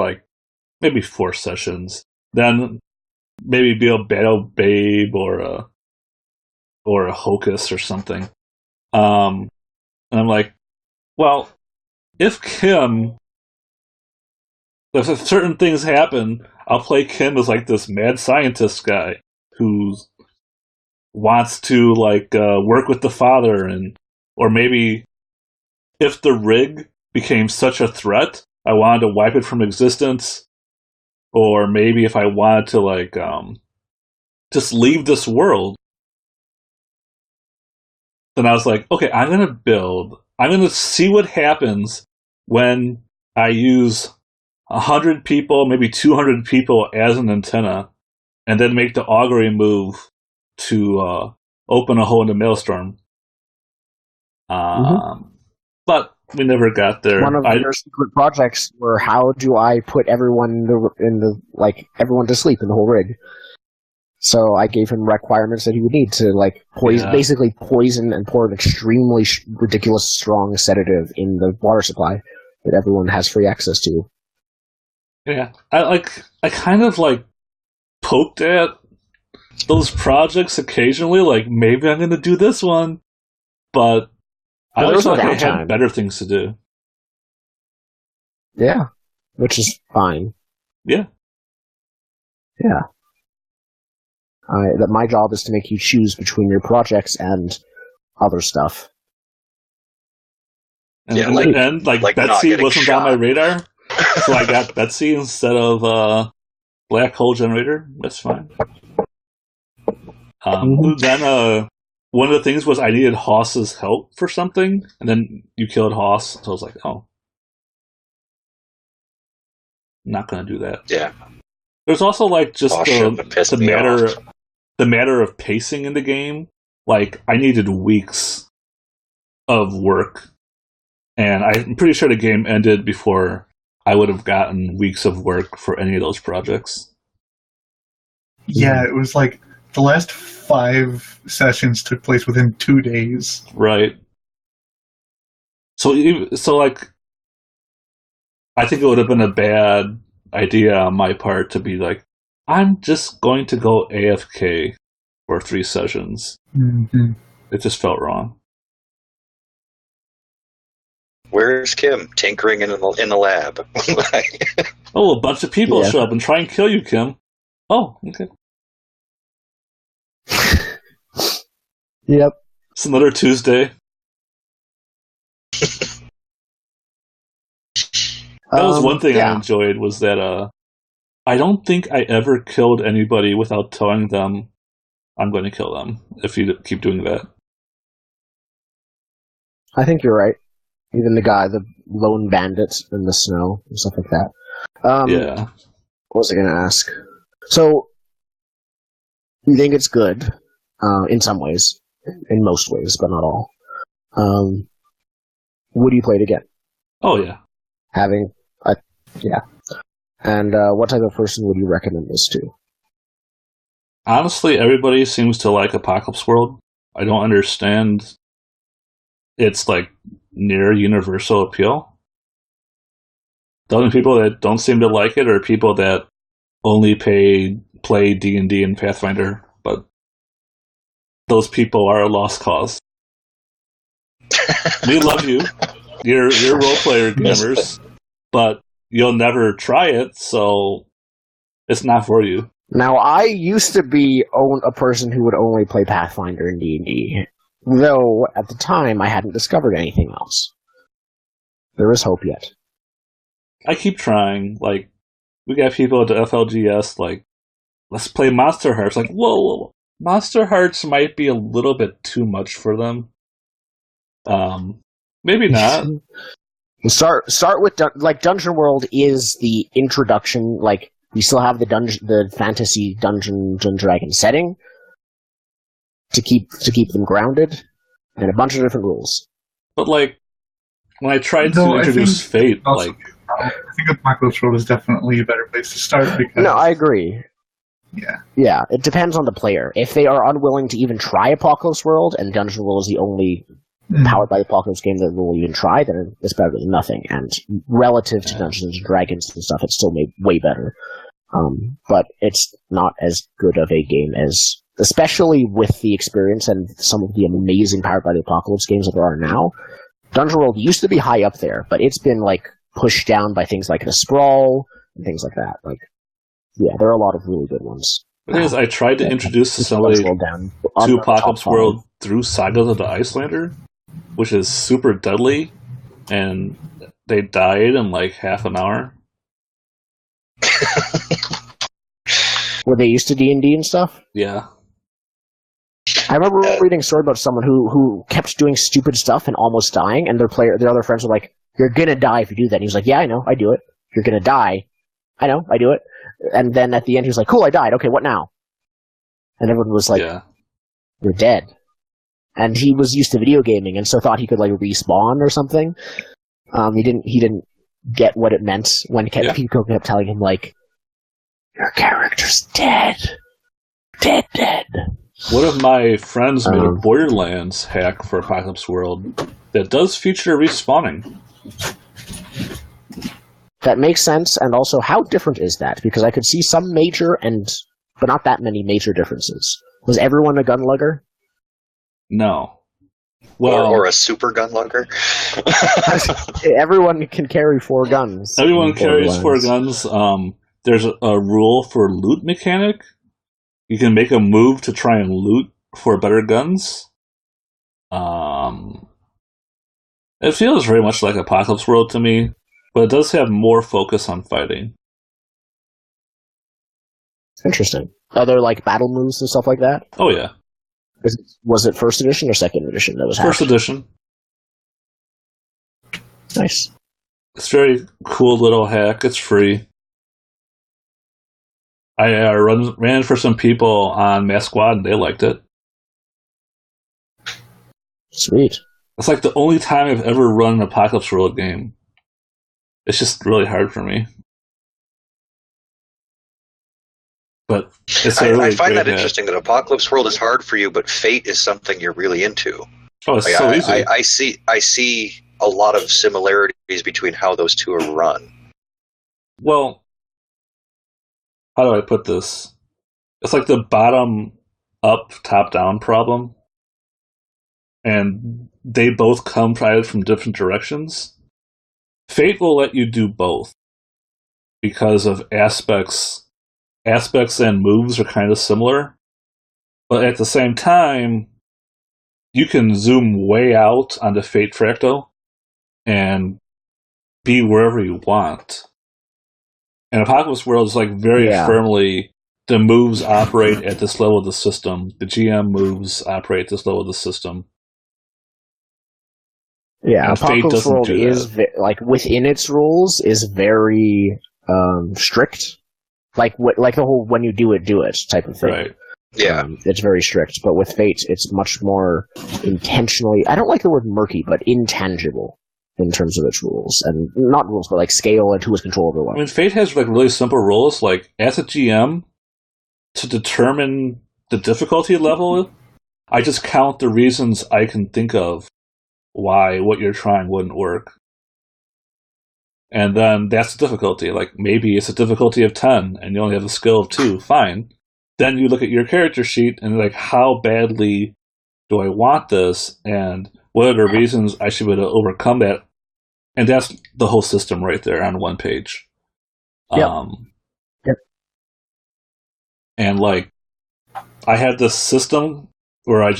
maybe 4 sessions. Then maybe be a battle babe or a hocus or something. And I'm like, well, if certain things happen, I'll play Kim as this mad scientist guy who wants to work with the father, or maybe if the rig became such a threat, I wanted to wipe it from existence, or maybe if I wanted to just leave this world. Then I was like, okay, I'm going to see what happens when I use 100 people, maybe 200 people as an antenna, and then make the augury move to open a hole in the maelstrom. But we never got there. One of your secret projects were how do I put everyone everyone to sleep in the whole rig. So I gave him requirements that he would need to basically poison and pour an extremely ridiculous strong sedative in the water supply that everyone has free access to. Yeah, I kind of poked at those projects occasionally. Maybe I'm going to do this one, but I always thought I had better things to do. Yeah, which is fine. Yeah. Yeah. That my job is to make you choose between your projects and other stuff. And Betsy wasn't on my radar, so I got Betsy instead of Black Hole Generator. That's fine. Then one of the things was I needed Hoss's help for something, and then you killed Hoss, so I was like, oh. I'm not going to do that. Yeah. There's also just the matter of pacing in the game. I needed weeks of work, and I'm pretty sure the game ended before I would have gotten weeks of work for any of those projects. Yeah, it was the last 5 sessions took place within 2 days. Right. So I think it would have been a bad idea on my part to be I'm just going to go AFK for 3 sessions. Mm-hmm. It just felt wrong. Where's Kim? Tinkering in the lab. Oh, a bunch of people show up and try and kill you, Kim. Oh, okay. Yep. It's another Tuesday. That was one thing I enjoyed, was that I don't think I ever killed anybody without telling them I'm going to kill them if you keep doing that. I think you're right. Even the lone bandit in the snow and stuff like that. Yeah. What was I going to ask? So, you think it's good, in some ways, in most ways, but not all. Would you play it again? Oh yeah. Yeah. And what type of person would you recommend this to? Honestly, everybody seems to like Apocalypse World. I don't understand its like near universal appeal. The only people that don't seem to like it are people that only play D&D and Pathfinder, but those people are a lost cause. We love you. You're role player gamers, but you'll never try it, so it's not for you. Now, I used to be a person who would only play Pathfinder and D&D, though at the time I hadn't discovered anything else. There is hope yet. I keep trying. Like, we got people at the FLGS, like, let's play Monster Hearts. Like, whoa, Monster Hearts might be a little bit too much for them. Maybe not. Start with Dungeon World is the introduction. Like, we still have the fantasy Dungeons and Dragons setting to keep them grounded, and a bunch of different rules. But like, when I tried to introduce Fate, also, like, I think Apocalypse World is definitely a better place to start. Because, no, I agree. Yeah, it depends on the player. If they are unwilling to even try Apocalypse World, and Dungeon World is the only powered by the Apocalypse game that will even try, then it's better than nothing. And relative to Dungeons and Dragons and stuff, it's still made way better. But it's not as good of a game as, especially with the experience and some of the amazing Powered by the Apocalypse games that there are now. Dungeon World used to be high up there, but it's been like pushed down by things like the Sprawl and things like that. Like, yeah, there are a lot of really good ones. The thing is, I tried to introduce somebody to Apocalypse World through Saga of the Icelander, which is super deadly, and they died in like half an hour. Were they used to D&D and stuff? Yeah. I remember reading a story about someone who kept doing stupid stuff and almost dying, and their other friends were like, "You're gonna die if you do that." And he was like, "Yeah, I know, I do it." "You're gonna die." "I know, I do it." And then at the end, he was like, "Cool, I died. Okay, what now?" And everyone was like, "You're dead." And he was used to video gaming, and so thought he could like respawn or something. He didn't get what it meant when people kept telling him like, "Your character's dead, dead." One of my friends made a Borderlands hack for Apocalypse World that does feature respawning. That makes sense, and also, how different is that? Because I could see some major but not that many major differences. Was everyone a gun lugger? No. Well, or a super gun lugger. Everyone can carry 4 guns. Everyone carries 4 guns. There's a rule for loot mechanic. You can make a move to try and loot for better guns. It feels very much like Apocalypse World to me, but it does have more focus on fighting. Interesting. Are there like battle moves and stuff like that? Oh yeah. Was it first edition or second edition that was first edition? Nice. It's a very cool little hack. It's free. I ran for some people on Mass Squad and they liked it. Sweet. It's like the only time I've ever run an Apocalypse World game. It's just really hard for me. But it's a really I find that hack. interesting that Apocalypse World is hard for you, but Fate is something you're really into. Oh, it's so easy. I see a lot of similarities between how those two are run. Well, how do I put this? It's like the bottom-up, top-down problem. And they both come from different directions. Fate will let you do both because of aspects and moves are kind of similar. But at the same time, you can zoom way out onto Fate Fractal and be wherever you want. And Apocalypse World is like very firmly, the moves operate at this level of the system. The GM moves operate at this level of the system. Yeah, and Apocalypse World is like within its rules is very strict. Like the whole "when you do it type of thing. Right. Yeah. It's very strict. But with Fate, it's much more intentionally, I don't like the word murky, but intangible. in terms of its rules, and not rules, but like scale and who has control over I what. mean, Fate has like really simple rules. Like as a GM, to determine the difficulty level, I just count the reasons I can think of why what you're trying wouldn't work. And then that's the difficulty. Like maybe it's a difficulty of 10 and you only have a skill of 2. Fine. Then you look at your character sheet and like, how badly do I want this? And what are the reasons I should be able to overcome that? And that's the whole system right there on one page. Yep. Yep. And like, I had this system where I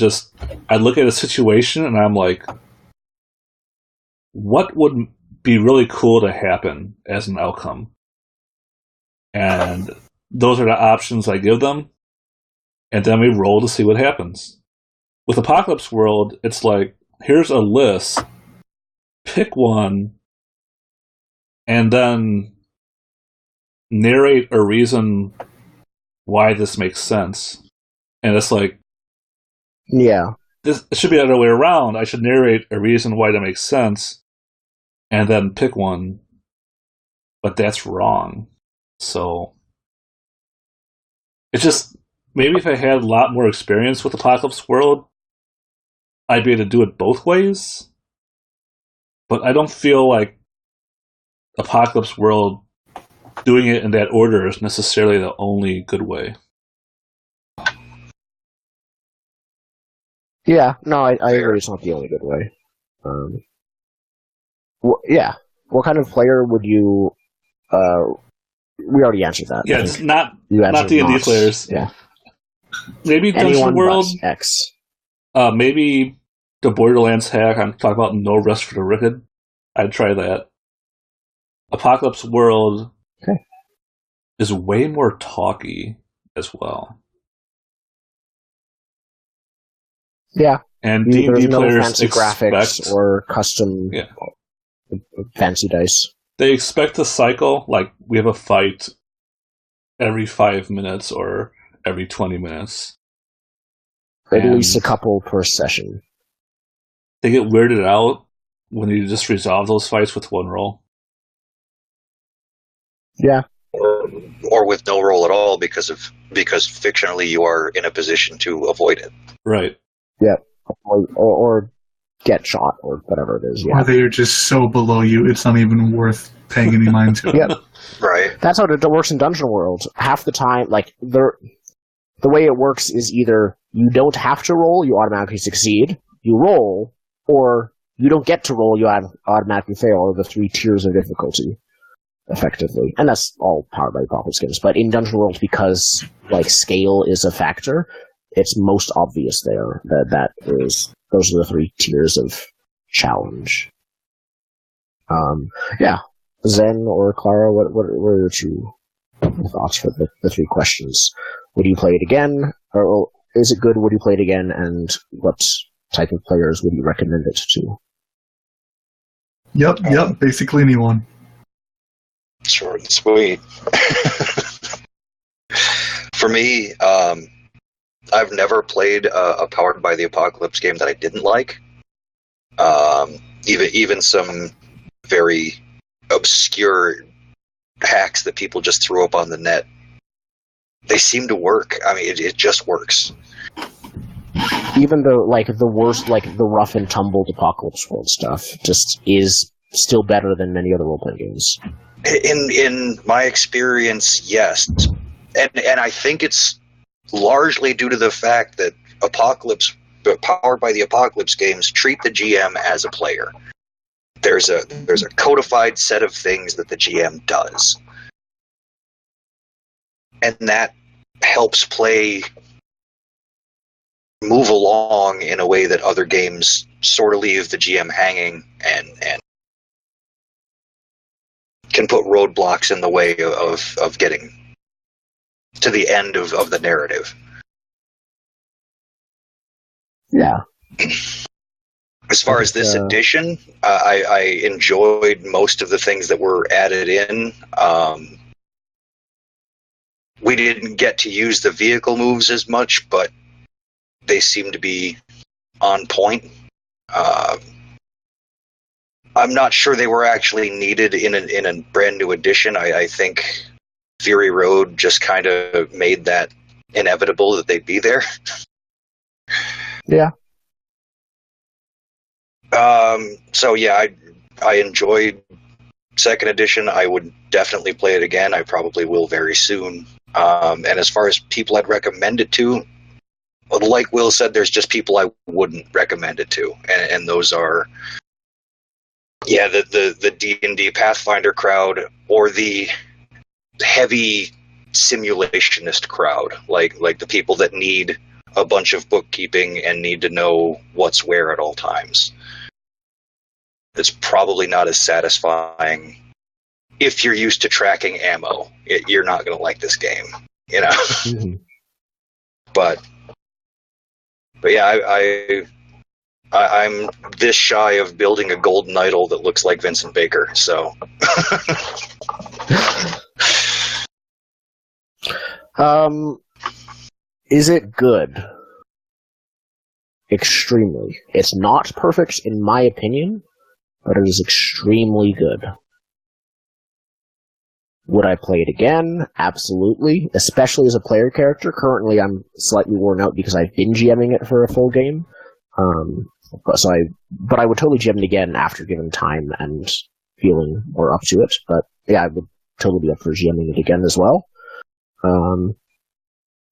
look at a situation and I'm like, what would be really cool to happen as an outcome? And those are the options I give them. And then we roll to see what happens. With Apocalypse World, it's like, here's a list, pick one, and then narrate a reason why this makes sense. And it's like, yeah, it should be the other way around. I should narrate a reason why that makes sense, and then pick one. But that's wrong. So it's just, maybe if I had a lot more experience with Apocalypse World, I'd be able to do it both ways. But I don't feel like Apocalypse World doing it in that order is necessarily the only good way. Yeah, no, I agree. It's not the only good way. Yeah. What kind of player would you? We already answered that. Yeah, it's not D&D players. Yeah. Maybe Dungeon World. X. Maybe the Borderlands hack. I'm talking about No Rest for the Wicked. I'd try that. Apocalypse World is way more talky as well. Yeah. And D&D no players fancy graphics or custom fancy dice. They expect a cycle, like we have a fight every 5 minutes or every 20 minutes. At least a couple per session. They get weirded out when you just resolve those fights with one roll. Yeah. Or with no roll at all because fictionally you are in a position to avoid it. Right. Yeah. Or get shot or whatever it is. Yeah. Or they are just so below you, it's not even worth paying any mind to. Yep. Right. That's how it works in Dungeon World. Half the time, like, the way it works is either you don't have to roll, you automatically succeed, you roll, or you don't get to roll, you automatically fail, or the 3 tiers of difficulty, effectively. And that's all powered by Apocalypse games. But in Dungeon World, because, like, scale is a factor, it's most obvious there that those are the 3 tiers of challenge. Yeah. Zen or Clara, what are your 2 thoughts for the 3 questions? Would you play it again? Or is it good? Would you play it again? And what type of players would you recommend it to? Yep. Basically anyone. Short and sweet. For me, I've never played a Powered by the Apocalypse game that I didn't like. Even some very obscure hacks that people just threw up on the net. They seem to work. I mean, it just works. Even the worst, like the rough and tumbled Apocalypse World stuff, just is still better than many other role-playing games. In my experience, yes, and I think it's largely due to the fact that Powered by the Apocalypse games treat the GM as a player. There's a codified set of things that the GM does, and that helps play move along in a way that other games sort of leave the GM hanging and can put roadblocks in the way of getting to the end of the narrative. Yeah. As far as this edition, I enjoyed most of the things that were added in. We didn't get to use the vehicle moves as much, but they seem to be on point. I'm not sure they were actually needed in a brand new edition. I think Fury Road just kind of made that inevitable that they'd be there. Yeah. So yeah, I enjoyed second edition. I would definitely play it again. I probably will very soon. And as far as people I'd recommend it to, like Will said, there's just people I wouldn't recommend it to, and those are, yeah, the D&D Pathfinder crowd, or the heavy simulationist crowd, like the people that need a bunch of bookkeeping and need to know what's where at all times. It's probably not as satisfying. If you're used to tracking ammo, you're not going to like this game, you know. Mm-hmm. But yeah, I'm this shy of building a golden idol that looks like Vincent Baker. So, is it good? Extremely. It's not perfect in my opinion, but it is extremely good. Would I play it again? Absolutely. Especially as a player character. Currently, I'm slightly worn out because I've been GMing it for a full game. But I would totally GM it again after given time and feeling more up to it. But yeah, I would totally be up for GMing it again as well.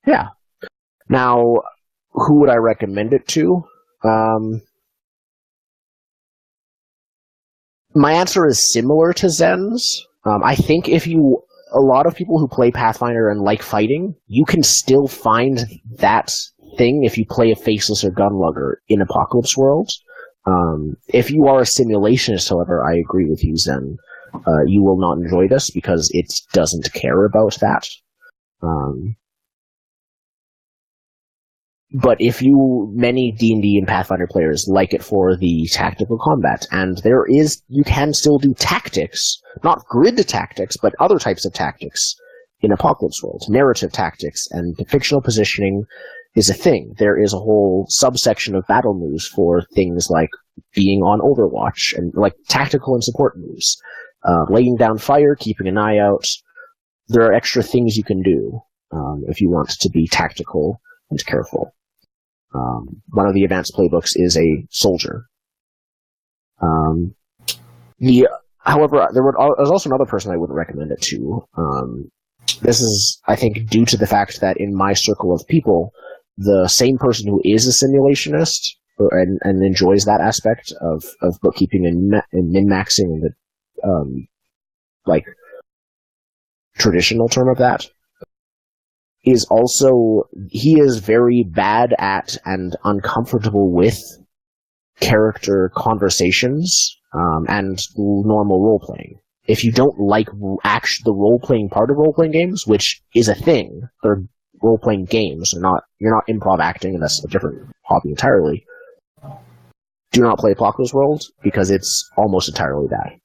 Yeah. Now, who would I recommend it to? My answer is similar to Zen's. I think a lot of people who play Pathfinder and like fighting, you can still find that thing if you play a Faceless or Gunlugger in Apocalypse World. If you are a simulationist, however, I agree with you, Zen. You will not enjoy this because it doesn't care about that. But if many D&D and Pathfinder players like it for the tactical combat, and you can still do tactics, not grid tactics, but other types of tactics in Apocalypse World. Narrative tactics and fictional positioning is a thing. There is a whole subsection of battle moves for things like being on Overwatch, and like tactical and support moves. Laying down fire, keeping an eye out. There are extra things you can do if you want to be tactical and careful. One of the advanced playbooks is a soldier. However, there's also another person I wouldn't recommend it to. This is, I think, due to the fact that in my circle of people, the same person who is a simulationist and enjoys that aspect of bookkeeping and min-maxing and the traditional term of that, is also, he is very bad at and uncomfortable with character conversations and normal role-playing. If you don't like the role-playing part of role-playing games, which is a thing, they're role-playing games, you're not improv acting, and that's a different hobby entirely, do not play Apocalypse World, because it's almost entirely that.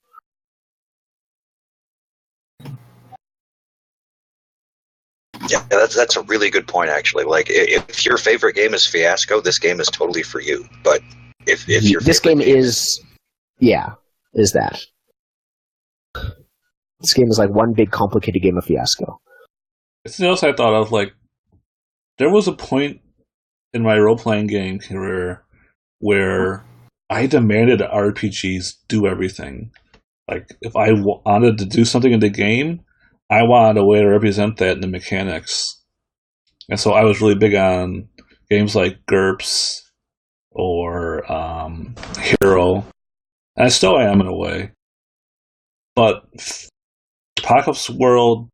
yeah, that's a really good point, actually. Like, if your favorite game is Fiasco, this game is totally for you. But if your this game is that. This game is like one big complicated game of Fiasco. It's the else I thought of. Like, there was a point in my role-playing game career where I demanded RPGs do everything. Like, if I wanted to do something in the game, I wanted a way to represent that in the mechanics. And so I was really big on games like GURPS or Hero. And I still am in a way. But Apocalypse World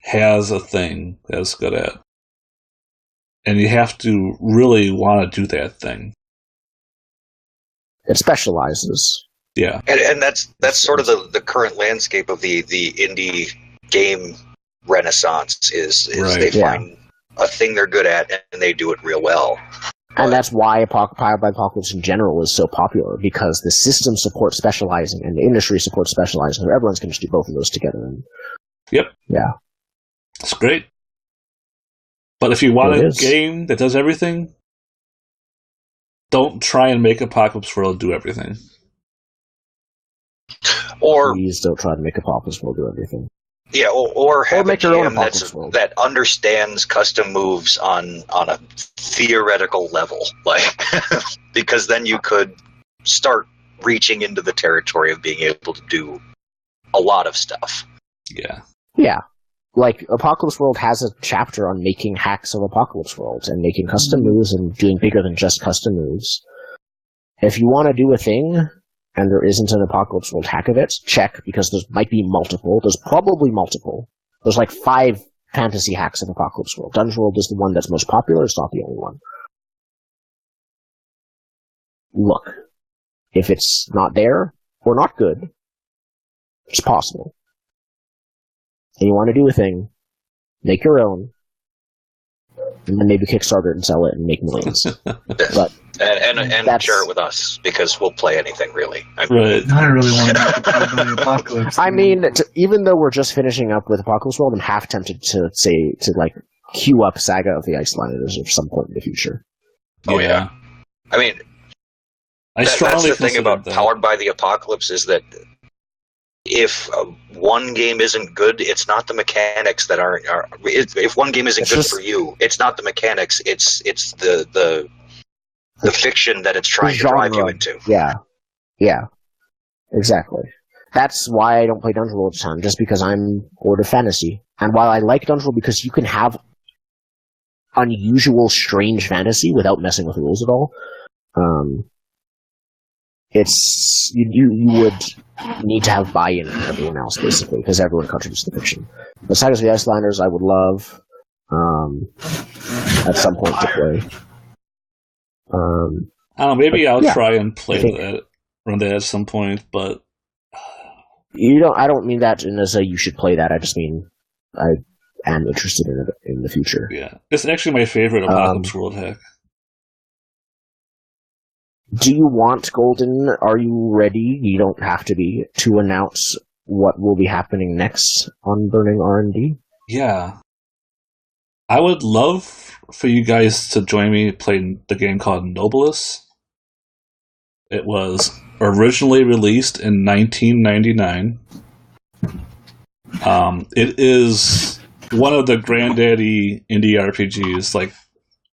has a thing that it's good at. And you have to really want to do that thing. It specializes. Yeah, and that's sort of the current landscape of the indie game renaissance is right. They find a thing they're good at and they do it real well. And that's why Apocalypse in general is so popular, because the system supports specializing and the industry supports specializing, so everyone's going to do both of those together. And, yep. Yeah. It's great. But if you want a game that does everything, don't try and make Apocalypse World do everything. Or please don't try to make Apocalypse World do everything. yeah, or have make a your own GM Apocalypse World. that understands custom moves on a theoretical level, like because then you could start reaching into the territory of being able to do a lot of stuff. Yeah. Yeah. Like, Apocalypse World has a chapter on making hacks of Apocalypse World and making custom moves and doing bigger than just custom moves. If you want to do a thing, and there isn't an Apocalypse World hack of it, check, because there might be multiple. There's probably multiple. There's like 5 fantasy hacks of Apocalypse World. Dungeon World is the one that's most popular. It's not the only one. Look. If it's not there, or not good, it's possible. And you want to do a thing, make your own, and then maybe Kickstarter it and sell it and make millions. But and share it with us, because we'll play anything, really. Right. I really want to make the Apocalypse. I mean, even though we're just finishing up with Apocalypse World, I'm half tempted to queue up Saga of the Icelanders at some point in the future. Oh, yeah. I mean, that's the thing about that. Powered by the Apocalypse, is that if one game isn't good, it's not the mechanics that are if one game isn't good for you, it's not the mechanics, it's the fiction that it's trying to drive you into. Yeah, exactly. That's why I don't play Dungeon World all the time, just because I'm bored of fantasy. And while I like Dungeon World because you can have unusual, strange fantasy without messing with rules at all, it's you would need to have buy-in from everyone else, basically, because everyone contributes to the fiction. The Sagas of the Icelanders I would love at some point to play. Maybe I'll try and run that at some point, but I don't mean that as a you should play that. I just mean I am interested in it in the future. Yeah, it's actually my favorite Apocalypse World hack. Do you want Golden? Are you ready? You don't have to be to announce what will be happening next on Burning R&D. Yeah, I would love for you guys to join me playing the game called Nobilis. It was originally released in 1999. It is one of the granddaddy indie RPGs. Like,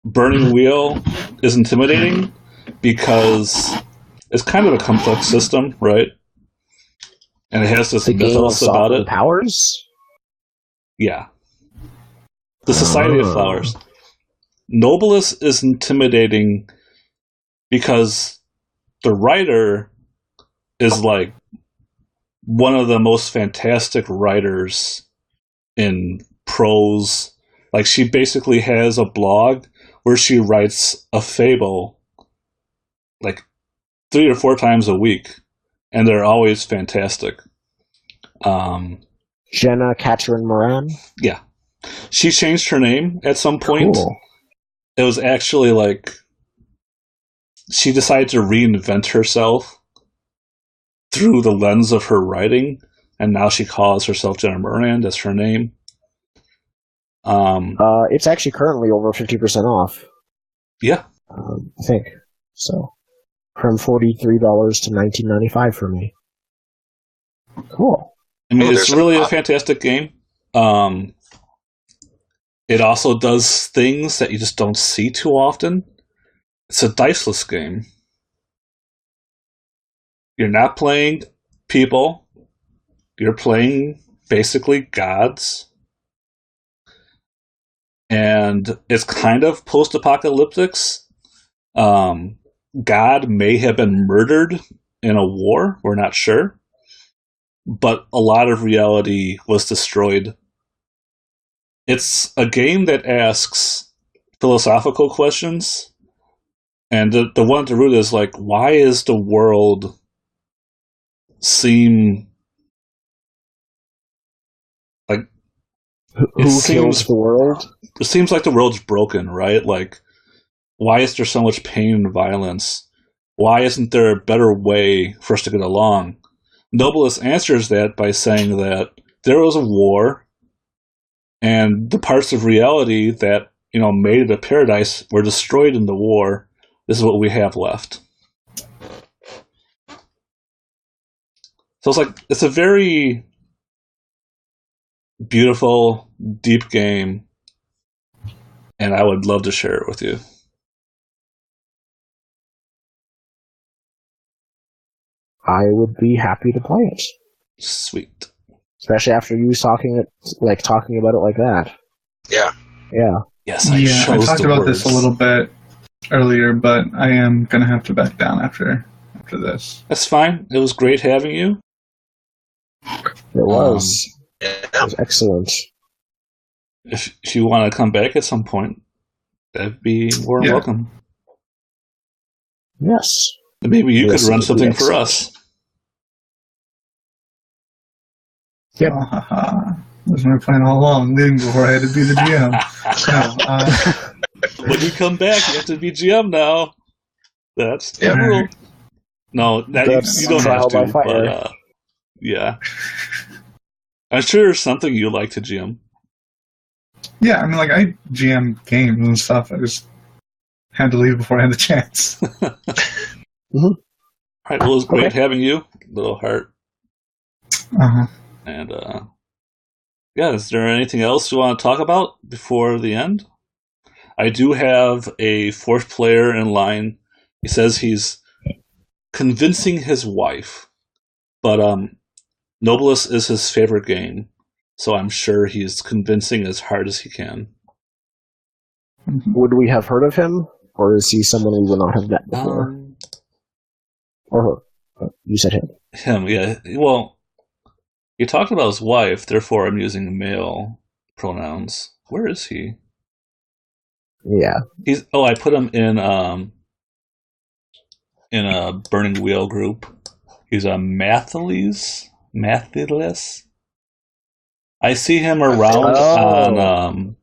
Burning Wheel is intimidating because it's kind of a complex system, right? And it has this mythos about it. Powers? Yeah. The Society of Flowers. Nobilis is intimidating because the writer is like one of the most fantastic writers in prose. Like, she basically has a blog where she writes a fable like 3 or 4 times a week, and they're always fantastic. Jenna Catherine Moran? Yeah. She changed her name at some point. Cool. It was actually like she decided to reinvent herself through the lens of her writing, and now she calls herself Jenna Moran. That's her name. It's actually currently over 50% off. Yeah. I think. So, from $43 to $19.95 for me. Cool. I mean, it's really a fantastic game. It also does things that you just don't see too often. It's a diceless game. You're not playing people. You're playing basically gods. And it's kind of post-apocalyptic. God may have been murdered in a war. We're not sure. But a lot of reality was destroyed. It's a game that asks philosophical questions. And the one at the root is like, why is the world seem like Who kills the world? It seems like the world's broken, right? Like, why is there so much pain and violence? Why isn't there a better way for us to get along? Nobilis answers that by saying that there was a war, and the parts of reality that, made it a paradise were destroyed in the war. This is what we have left. So it's a very beautiful, deep game, and I would love to share it with you. I would be happy to play it. Sweet. Especially after you talking about it like that. Yeah. Yeah. Yes, I chose talked the about words. this a little bit earlier, but I am going to have to back down after this. That's fine. It was great having you. It was. Yeah. It was excellent. If you want to come back at some point, that'd be more than welcome. Yes. And maybe you could Yes, run it would be something for excellent. us. Yep. That was my plan all along, leaving before I had to be the GM. When you come back, you have to be GM now. That's the rule. No, you don't have to. But, yeah. I'm sure there's something you like to GM. Yeah, I mean, like, I GM games and stuff. I just had to leave before I had the chance. Mm-hmm. All right, well, it was great having you, Little Heart. Uh-huh. And, is there anything else you want to talk about before the end? I do have a fourth player in line. He says he's convincing his wife, but Nobilis is his favorite game, so I'm sure he's convincing as hard as he can. Would we have heard of him, or is he someone we would not have met before? Or her? You said him. Him, yeah. Well, he talked about his wife, therefore I'm using male pronouns. Where is he? Yeah. I put him in a Burning Wheel group. He's a Mathilis. I see him around on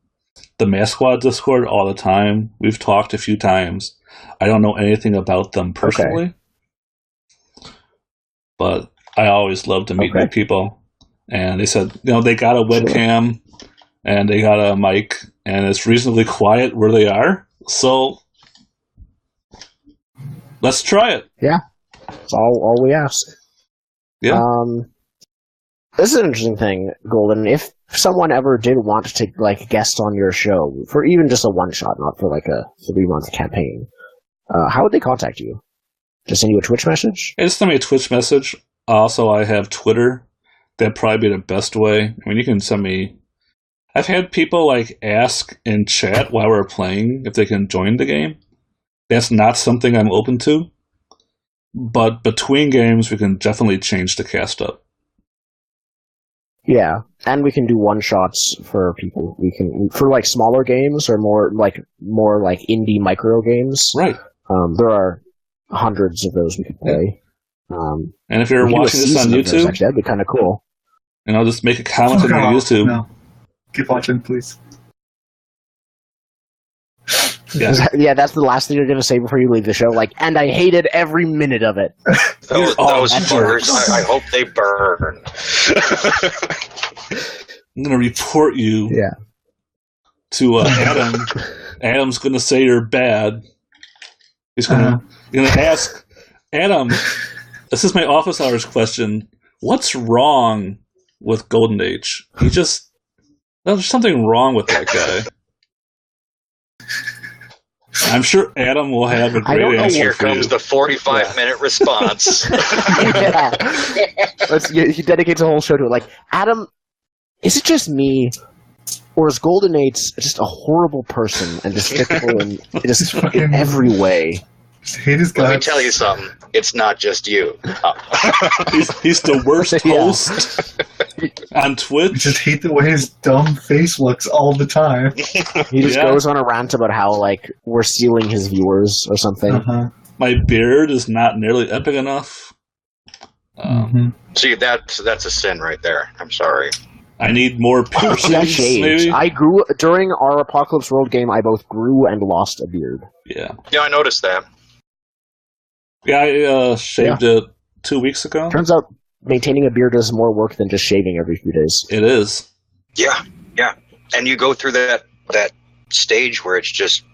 the Mass Squad Discord all the time. We've talked a few times. I don't know anything about them personally, but I always love to meet new people. And they said, they got a webcam and they got a mic, and it's reasonably quiet where they are. So let's try it. Yeah, that's all we ask. Yeah. This is an interesting thing, Golden. If someone ever did want to guest on your show for even just a one shot, not for like a 3-month campaign, how would they contact you? Just send you a Twitch message? Just send me a Twitch message. Also, I have Twitter. That'd probably be the best way. I mean, you can send me. I've had people ask in chat while we're playing if they can join the game. That's not something I'm open to. But between games, we can definitely change the cast up. Yeah, and we can do one shots for people. We can for smaller games or more indie micro games. Right. There are hundreds of those we could play. And if you're watching this on YouTube, actually, that'd be kind of cool. And I'll just make a comment on your YouTube. No. Keep watching, please. Yeah, that's the last thing you're going to say before you leave the show. And I hated every minute of it. Those birds, I hope they burn. I'm going to report you to Adam. Adam's going to say you're bad. He's going to ask, Adam, this is my office hours question. What's wrong with Golden Age? There's something wrong with that guy. I'm sure Adam will have a great answer. Here comes the 45-minute response. He dedicates a whole show to it. Adam, is it just me, or is Golden Age just a horrible person and despicable in every way? Hate his guts. Let me tell you something. It's not just you. He's the worst host on Twitch. I just hate the way his dumb face looks all the time. He just goes on a rant about how we're stealing his viewers or something. My beard is not nearly epic enough. See, that's a sin right there. I'm sorry. I need more piercings. Maybe? I grew during our Apocalypse World game. I both grew and lost a beard. Yeah, I noticed that. Yeah, I shaved it 2 weeks ago. Turns out maintaining a beard is more work than just shaving every few days. It is. Yeah. And you go through that stage where it's just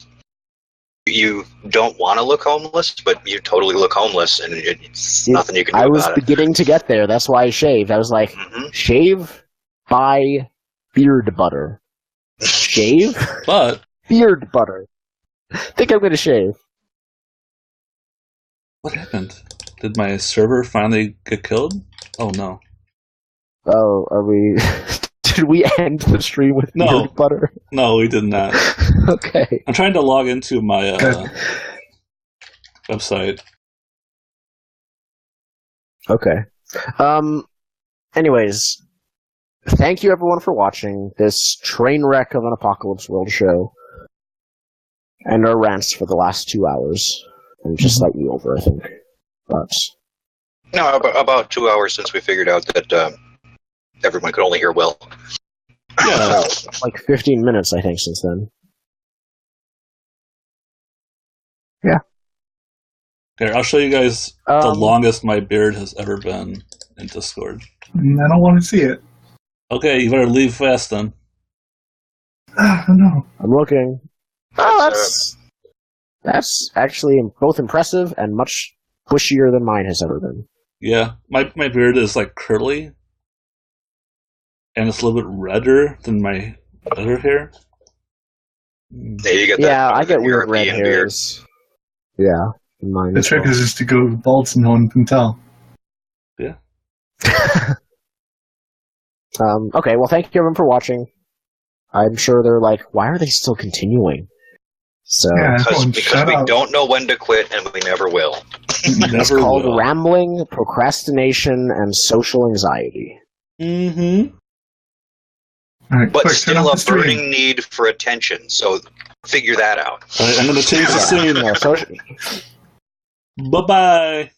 you don't want to look homeless, but you totally look homeless, and it's nothing you can do I was about it. beginning to get there. That's why I shaved. I was like, shave, buy, beard butter. Shave, But beard butter. Think I'm going to shave. what happened? Did my server finally get killed? Oh no. Oh, are we... Did we end the stream with beard butter? No, we did not. Okay. I'm trying to log into my website. Okay. Anyways, thank you everyone for watching this train wreck of an Apocalypse World show. And our rants for the last 2 hours. And just slightly over, I think. But... No, about 2 hours since we figured out that everyone could only hear Will. Yeah. Like 15 minutes, I think, since then. Yeah. Here, I'll show you guys the longest my beard has ever been in Discord. I don't want to see it. Okay, you better leave fast then. No. I'm looking. That's actually both impressive and much bushier than mine has ever been. Yeah, my beard is like curly, and it's a little bit redder than my other hair. Yeah, you get that. Yeah, I get weird red European hairs. Yeah, mine. The trick is just to go bald so no one can tell. Yeah. Okay, well, thank you everyone for watching. I'm sure they're like, why are they still continuing? So Yeah. Because we don't know when to quit, and we never will. It's called rambling, procrastination, and social anxiety. Mm-hmm. All right, But quick, turn still off a the stream. burning need for attention, so figure that out. All right, I'm going to change the scene. Yeah, social- Bye-bye.